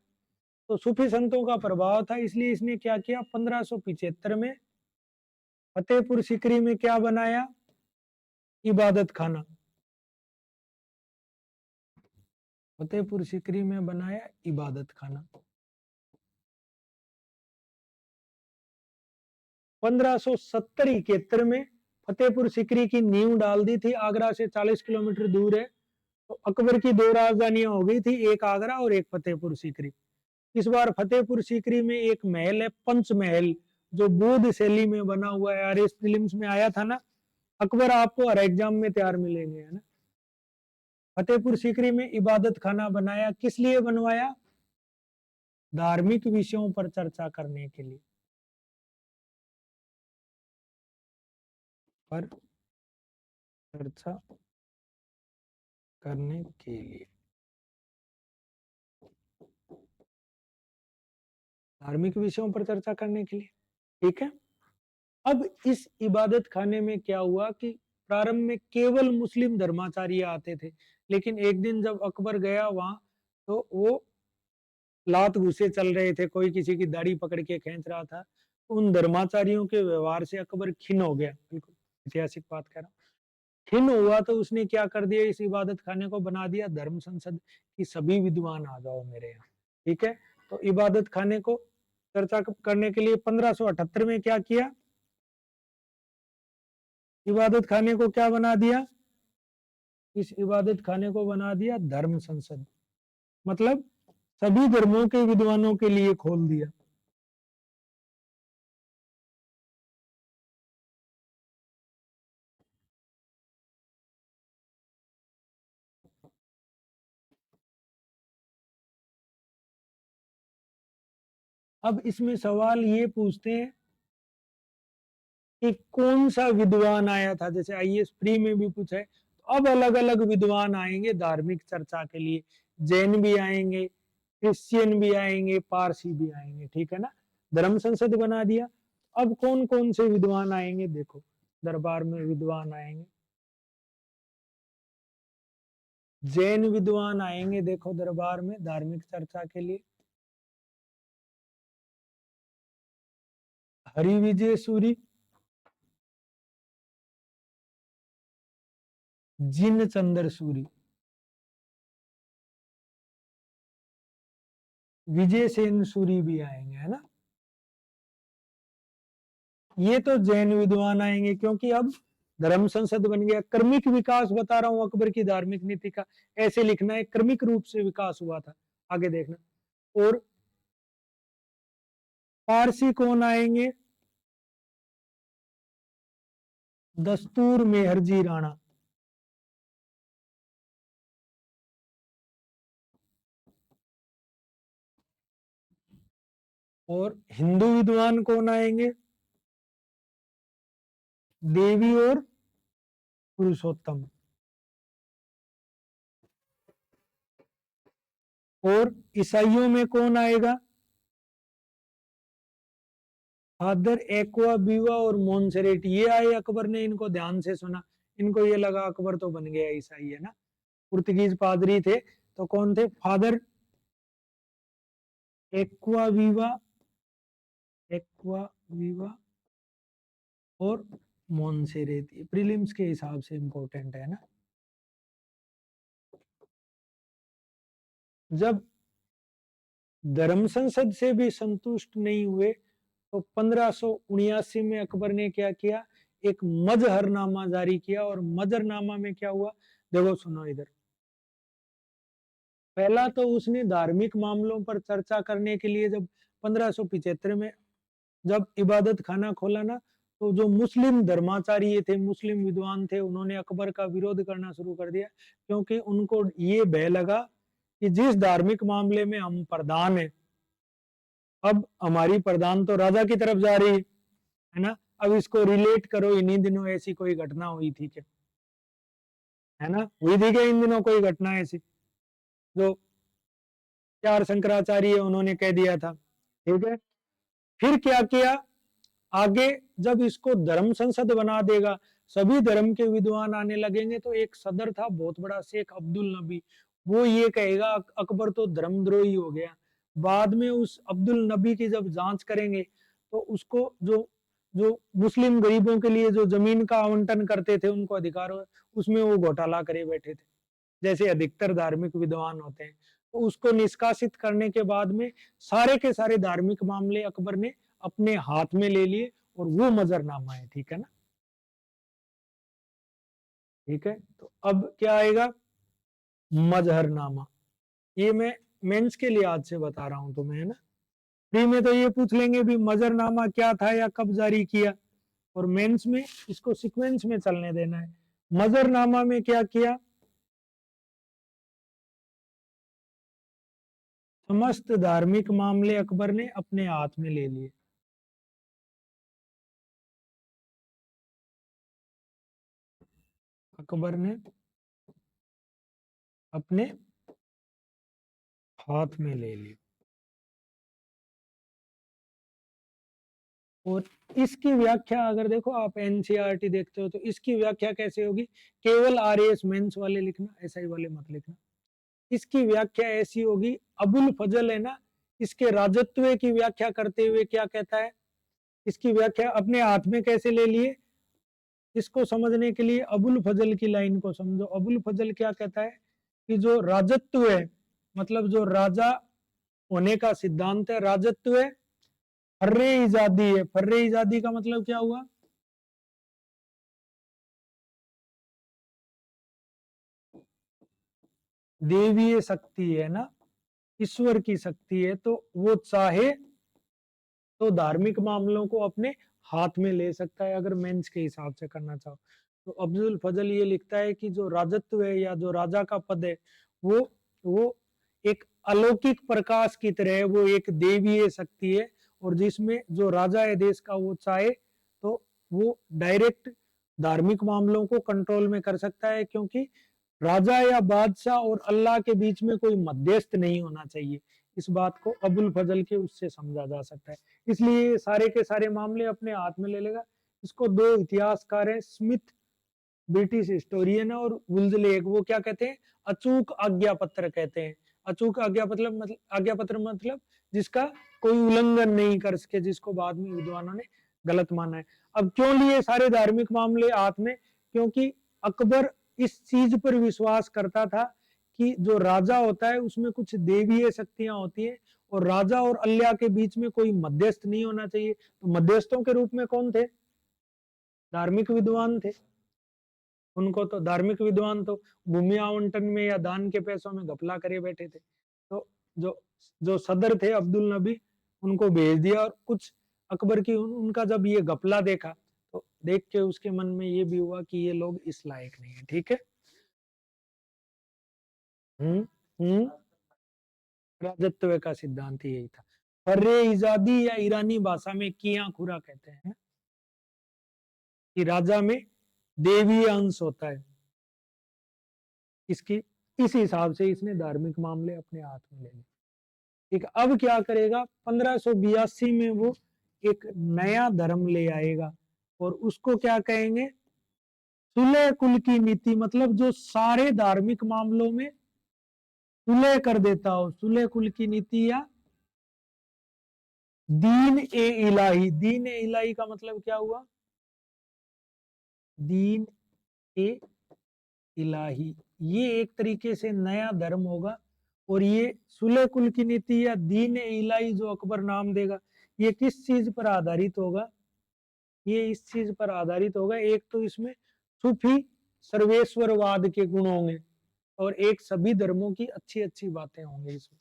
Speaker 1: तो सूफी संतों का प्रभाव था, इसलिए इसने क्या किया, 1575 में फतेहपुर सीकरी में क्या बनाया, इबादत खाना। फतेहपुर सीकरी में बनाया इबादत खाना। 1570-71 में फतेहपुर सीकरी की नींव डाल दी थी। आगरा से 40 किलोमीटर दूर है। तो अकबर की दो राजधानियां हो गई थी, एक आगरा और एक फतेहपुर सीकरी। इस बार फतेहपुर सीकरी में एक महल है, पंच महल, जो बौद्ध शैली में बना हुआ है। आरएस प्रीलिम्स में आया था ना, अकबर आपको हर एग्जाम में तैयार मिलेंगे, है ना। फतेहपुर सीकरी में इबादत खाना बनाया, किस लिए बनवाया, धार्मिक विषयों पर चर्चा करने के लिए, पर चर्चा करने के लिए, धार्मिक विषयों पर चर्चा करने के लिए, ठीक है। अब इस इबादत खाने में क्या हुआ कि प्रारंभ में केवल मुस्लिम धर्माचार्य आते थे, लेकिन एक दिन जब अकबर गया वहां, तो वो लात घुसे चल रहे थे, कोई किसी की दाढ़ी पकड़ के खींच रहा था। उन धर्माचार्यों के व्यवहार से अकबर खिन्न हो गया, बिल्कुल ऐतिहासिक बात कह रहा हूँ। खिन्न हुआ तो उसने क्या कर दिया, इस इबादत खाने को बना दिया धर्म संसद, की सभी विद्वान आ जाओ मेरे यहाँ, ठीक है। तो इबादत खाने को चर्चा करने के लिए 1578 में क्या किया, इबादत खाने को क्या बना दिया, इस इबादत खाने को बना दिया धर्म संसद, मतलब सभी धर्मों के विद्वानों के लिए खोल दिया। अब इसमें सवाल ये पूछते हैं कि कौन सा विद्वान आया था, जैसे आईएएस प्री में भी पूछा है, तो अब अलग अलग विद्वान आएंगे धार्मिक चर्चा के लिए, जैन भी आएंगे, क्रिश्चियन भी आएंगे, पारसी भी आएंगे, ठीक है ना। धर्म संसद बना दिया। अब कौन कौन से विद्वान आएंगे, देखो दरबार में विद्वान आएंगे, जैन विद्वान आएंगे, देखो दरबार में धार्मिक चर्चा के लिए, हरिविजय सूरी, जिन चंद्र सूरी, विजय सेन सूरी भी आएंगे, है ना। ये तो जैन विद्वान आएंगे, क्योंकि अब धर्म संसद बन गया। क्रमिक विकास बता रहा हूं अकबर की धार्मिक नीति का, ऐसे लिखना है, क्रमिक रूप से विकास हुआ था, आगे देखना। और पारसी कौन आएंगे, दस्तूर मेहरजी राणा, और हिंदू विद्वान कौन आएंगे, देवी और पुरुषोत्तम, और ईसाइयों में कौन आएगा, फादर एक्वा बीवा और मोन्सेरेट, ये आए, अकबर ने इनको ध्यान से सुना, इनको ये लगा अकबर तो बन गया ईसाई, है ना। पुर्तगीज पादरी थे, तो कौन थे, father aqua Viva, aqua Viva और मोन्सेरेट, प्रीलिम्स के हिसाब से इंपॉर्टेंट है ना। जब धर्म संसद से भी संतुष्ट नहीं हुए, तो 1579 में अकबर ने क्या किया, एक मजहरनामा जारी किया। और मजहरनामा में क्या हुआ, देखो सुनो इधर। पहला तो उसने धार्मिक मामलों पर चर्चा करने के लिए, जब 1575 में जब इबादत खाना खोला ना, तो जो मुस्लिम धर्माचार्य थे, मुस्लिम विद्वान थे, उन्होंने अकबर का विरोध करना शुरू कर दिया, क्योंकि उनको ये भय लगा कि जिस धार्मिक मामले में हम प्रधान है, अब हमारी प्रधान तो राजा की तरफ जा रही है ना। अब इसको रिलेट करो, इन्हीं दिनों ऐसी कोई घटना हुई थी क्या, है ना, हुई थी क्या इन दिनों कोई घटना ऐसी, जो चार शंकराचार्य उन्होंने कह दिया था, ठीक है। फिर क्या किया, आगे जब इसको धर्म संसद बना देगा, सभी धर्म के विद्वान आने लगेंगे, तो एक सदर था बहुत बड़ा, शेख अब्दुल नबी, वो ये कहेगा अकबर तो धर्मद्रोही हो गया। बाद में उस अब्दुल नबी की जब जांच करेंगे तो उसको जो जो मुस्लिम गरीबों के लिए जो जमीन का आवंटन करते थे उनको अधिकार उसमें वो घोटाला करे बैठे थे, जैसे अधिकतर धार्मिक विद्वान होते हैं। तो उसको निष्कासित करने के बाद में सारे के सारे धार्मिक मामले अकबर ने अपने हाथ में ले लिए और वो मजरनामा है। ठीक है ना? ठीक है, तो अब क्या आएगा? मजहरनामा। ये मैं मेंस के लिए आज से बता रहा हूं तुम्हें, है ना? प्री में तो ये पूछ लेंगे भी मजरनामा क्या था या कब जारी किया, और मेंस में इसको सीक्वेंस में चलने देना है। मजरनामा में क्या किया? समस्त धार्मिक मामले अकबर ने अपने हाथ में ले लिए। अकबर ने अपने हाथ में ले लिए। और इसकी व्याख्या अगर देखो आप एनसीईआरटी देखते हो तो इसकी व्याख्या कैसे होगी? केवल आरएएस मेंस वाले लिखना, एसआई वाले मत लिखना। इसकी व्याख्या ऐसी होगी, अबुल फजल है ना, इसके राजत्व की व्याख्या करते हुए क्या कहता है? इसकी व्याख्या अपने हाथ में कैसे ले लिए, इसको समझने के लिए अबुल फजल की लाइन को समझो। अबुल फजल क्या कहता है कि जो राजत्व है, मतलब जो राजा होने का सिद्धांत है, राजत्व है, फर्रे इजादी है। फर्रे इजादी का मतलब क्या हुआ? देवीय शक्ति है ना, ईश्वर की शक्ति है, तो वो चाहे तो धार्मिक मामलों को अपने हाथ में ले सकता है, अगर मेंस के हिसाब से करना चाहो तो। अब्दुल फजल ये लिखता है कि जो राजत्व है या जो राजा का पद है, वो वो एक अलौकिक प्रकाश की तरह है, वो एक देवीय शक्ति है, और जिसमें जो राजा है देश का, वो चाहे तो वो डायरेक्ट धार्मिक मामलों को कंट्रोल में कर सकता है, क्योंकि राजा या बादशाह और अल्लाह के बीच में कोई मध्यस्थ नहीं होना चाहिए। इस बात को अबुल फजल के उससे समझा जा सकता है। इसलिए सारे के सारे मामले अपने हाथ में ले लेगा। इसको दो इतिहासकार हैं, स्मिथ ब्रिटिश हिस्टोरियन है, और वुल्जलेग, वो क्या कहते हैं? अचूक आज्ञा पत्र कहते हैं। अचूक आज्ञा मतलब आज्ञा पत्र मतलब जिसका कोई उल्लंघन नहीं कर सके, जिसको बाद में विद्वानों ने गलत माना है। अब क्यों लिए सारे धार्मिक मामले हाथ में? क्योंकि अकबर इस चीज पर विश्वास करता था कि जो राजा होता है उसमें कुछ देवीय शक्तियां होती है, और राजा और अल्लाह के बीच में कोई मध्यस्थ नहीं होना चाहिए। तो मध्यस्थों के रूप में कौन थे? धार्मिक विद्वान थे। उनको तो धार्मिक विद्वान तो भूमि आवंटन में या दान के पैसों में घपला करे बैठे थे। तो जो जो सदर थे अब्दुल नबी, उनको भेज दिया, और कुछ अकबर की उनका जब ये घपला देखा तो देख के उसके मन में ये भी हुआ कि ये लोग इस लायक नहीं है। ठीक है। हम्म हम्म राजत्व का सिद्धांत यही था। फर्रे इजादी या ईरानी भाषा में किया खुरा कहते हैं कि राजा में देवीय अंश होता है। इसकी इस हिसाब से इसने धार्मिक मामले अपने हाथ में ले लिए। ठीक, अब क्या करेगा? 1582 में वो एक नया धर्म ले आएगा, और उसको क्या कहेंगे? सुलह कुल की नीति, मतलब जो सारे धार्मिक मामलों में सुलह कर देता हो, सुलह कुल की नीति, या दीन ए इलाही। दीन ए इलाही का मतलब क्या हुआ? दीन ए इलाही, ये एक तरीके से नया धर्म होगा। और ये सुलह कुल की नीति या दीन ए इलाही जो अकबर नाम देगा, ये किस चीज पर आधारित होगा? ये इस चीज पर आधारित होगा, एक तो इसमें सूफी सर्वेश्वरवाद के गुण होंगे, और एक सभी धर्मों की अच्छी अच्छी बातें होंगी इसमें।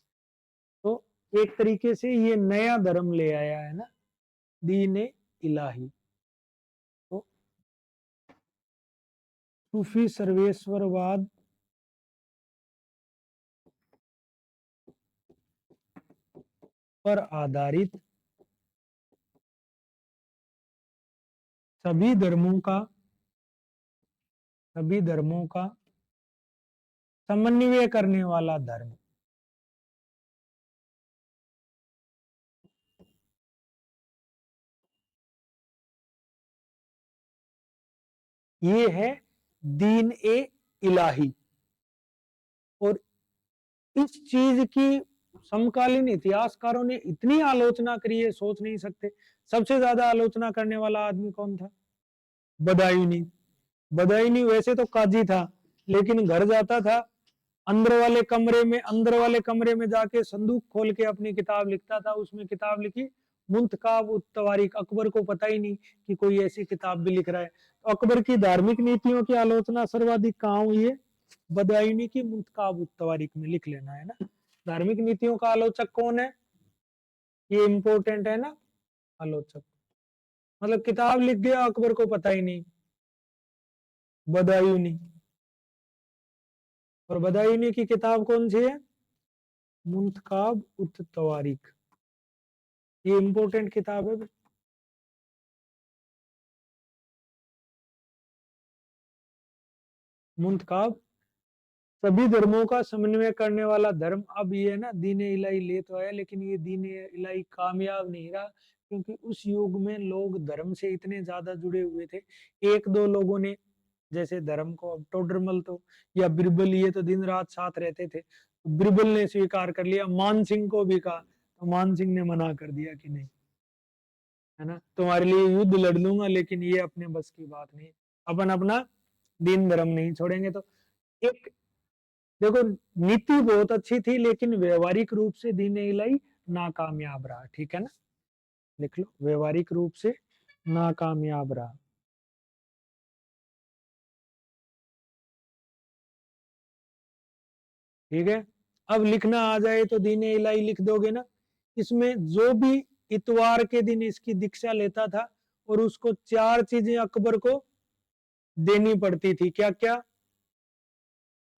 Speaker 1: तो एक तरीके से ये नया धर्म ले आया है ना, दीन ए इलाही। तो सूफी सर्वेश्वरवाद पर आधारित सभी धर्मों का सभी धर्मों का समन्वय करने वाला धर्म, ये है दीन ए इलाही। और इस चीज की समकालीन इतिहासकारों ने इतनी आलोचना करी है, सोच नहीं सकते। सबसे ज्यादा आलोचना करने वाला आदमी कौन था? बदायूनी। बदायूनी वैसे तो काजी था, लेकिन घर जाता था, अंदर वाले कमरे में जाके संदूक खोल के अपनी किताब लिखता था। उसमें किताब लिखी मुंतखाब उत तवारीख। अकबर को पता ही नहीं कि कोई ऐसी किताब भी लिख रहा है। तो अकबर की धार्मिक नीतियों की आलोचना सर्वाधिक कहाँ हुई है? बदायूनी की मुंतखाब उत तवारीख में लिख लेना है ना। धार्मिक नीतियों का आलोचक कौन है? ये इंपॉर्टेंट है ना, आलोचक। मतलब किताब लिख गया, अकबर को पता ही नहीं, बदायूनी। और बदायूनी की किताब कौन सी है? मुंतखाब उत तवारीख। ये इंपॉर्टेंट किताब है। मुंतखाब सभी धर्मों का समन्वय करने वाला धर्म। अब ये है ना, दीन इलाही ले तो आया, लेकिन ये दीन इलाही कामयाब नहीं रहा, क्योंकि उस युग में लोग धर्म से इतने ज्यादा जुड़े हुए थे। एक दो लोगों ने, जैसे धर्म को अब टोडरमल तो या बिरबल, ये तो दिन रात साथ रहते थे, बिरबल ने स्वीकार कर लिया। मान सिंह को भी कहा, तो मान सिंह ने मना कर दिया कि नहीं, है ना, तुम्हारे लिए युद्ध लड़ लूंगा, लेकिन ये अपने बस की बात नहीं, अपन अपना दीन धर्म नहीं छोड़ेंगे। तो एक, देखो, नीति बहुत अच्छी थी, लेकिन व्यवहारिक रूप से दीन इलाही नाकामयाब रहा। ठीक है ना, लिख लो, व्यवहारिक रूप से नाकामयाब रहा। ठीक है, अब लिखना आ जाए तो दीन इलाही लिख दोगे ना। इसमें जो भी इतवार के दिन इसकी दीक्षा लेता था, और उसको चार चीजें अकबर को देनी पड़ती थी। क्या क्या?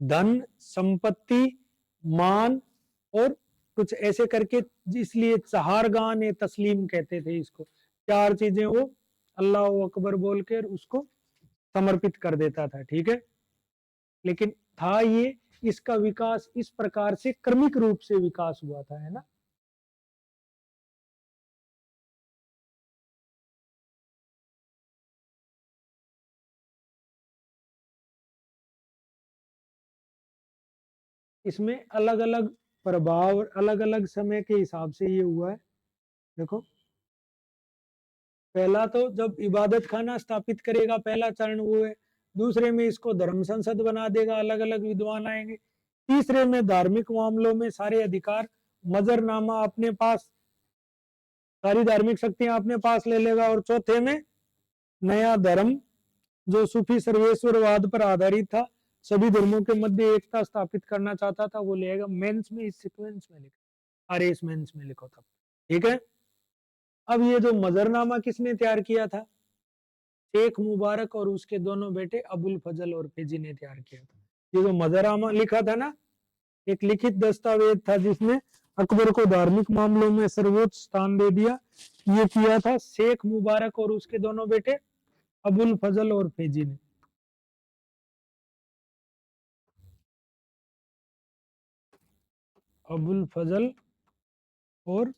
Speaker 1: धन, संपत्ति, मान, और कुछ ऐसे करके, इसलिए चहारगान ए तस्लीम कहते थे इसको। चार चीजें वो अल्लाह अकबर बोल कर उसको समर्पित कर देता था। ठीक है, लेकिन था ये, इसका विकास इस प्रकार से क्रमिक रूप से विकास हुआ था, है ना। इसमें अलग अलग प्रभाव, अलग अलग समय के हिसाब से ये हुआ है। देखो, पहला तो जब इबादत खाना स्थापित करेगा, पहला चरण वो है। दूसरे में इसको धर्म संसद बना देगा, अलग अलग विद्वान आएंगे। तीसरे में धार्मिक मामलों में सारे अधिकार, मजरनामा अपने पास, सारी धार्मिक शक्तियां अपने पास ले लेगा। और चौथे में नया धर्म, जो सूफी सर्वेश्वरवाद पर आधारित था, सभी धर्मों के मध्य एकता स्थापित करना चाहता था, वो लेगा। मेंस में इस सीक्वेंस में लिखो, आरएस मेंस में लिखो तब। ठीक है, अब ये जो मजरनामा किसने तैयार किया था? शेख मुबारक और उसके दोनों बेटे अबुल फजल और फैजी ने तैयार किया था। ये जो मजरनामा लिखा था ना, एक लिखित दस्तावेज था, जिसने अकबर को धार्मिक मामलों में सर्वोच्च स्थान दे दिया। ये किया था शेख मुबारक और उसके दोनों बेटे अबुल फजल और फैजी ने। अबुल फजल और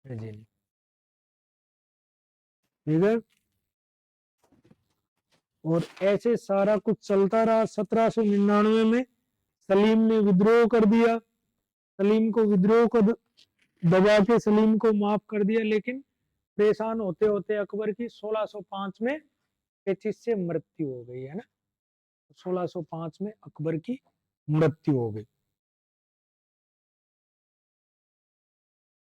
Speaker 1: फैजी ने। ठीक है, और ऐसे सारा कुछ चलता रहा। 1799 में सलीम ने विद्रोह कर दिया। सलीम को विद्रोह को दबा के सलीम को माफ कर दिया, लेकिन परेशान होते होते अकबर की 1605 में पेचिश से मृत्यु हो गई, है ना। 1605 में अकबर की मृत्यु हो गई।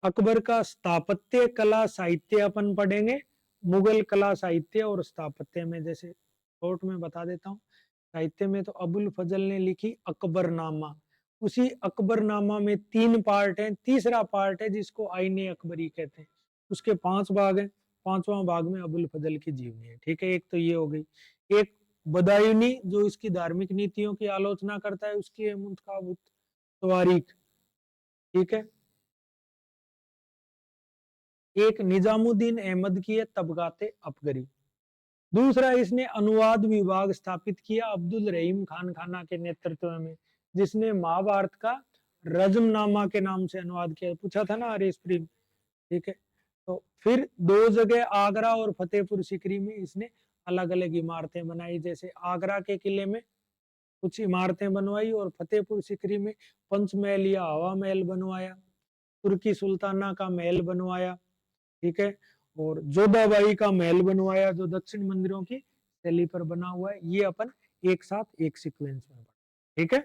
Speaker 1: अकबर का स्थापत्य कला साहित्य अपन पढ़ेंगे। मुगल कला साहित्य और स्थापत्य में, जैसे शॉर्ट में बता देता हूँ। साहित्य में तो अबुल फजल ने लिखी अकबरनामा। उसी अकबरनामा में 3 पार्ट हैं। तीसरा पार्ट है जिसको आईने अकबरी कहते हैं। उसके 5 भाग हैं। 5वां भाग में अबुल फजल की जीवनी है। ठीक है, एक तो ये हो गई। एक बदायूनी, जो इसकी धार्मिक नीतियों की आलोचना करता है, उसकी है मुंतखाब तवारीख। ठीक है, एक निजामुद्दीन अहमद की है तबगाते अपगरी। दूसरा, इसने अनुवाद विभाग स्थापित किया अब्दुल रहीम खान खाना के नेतृत्व में, जिसने महाभारत का रजमनामा के नाम से अनुवाद किया। पूछा था ना आरएस प्रीम। ठीक है, तो फिर 2 जगह आगरा और फतेहपुर सीकरी में इसने अलग अलग इमारतें बनाई। जैसे आगरा के किले में कुछ इमारतें बनवाई और फतेहपुर सीकरी में पंचमहल या हवा महल बनवाया, तुर्की सुल्ताना का महल बनवाया, ठीक है, और जोधाबाई का महल बनवाया जो दक्षिण मंदिरों की शैली पर बना हुआ है। ये अपन एक साथ एक सीक्वेंस में, ठीक है।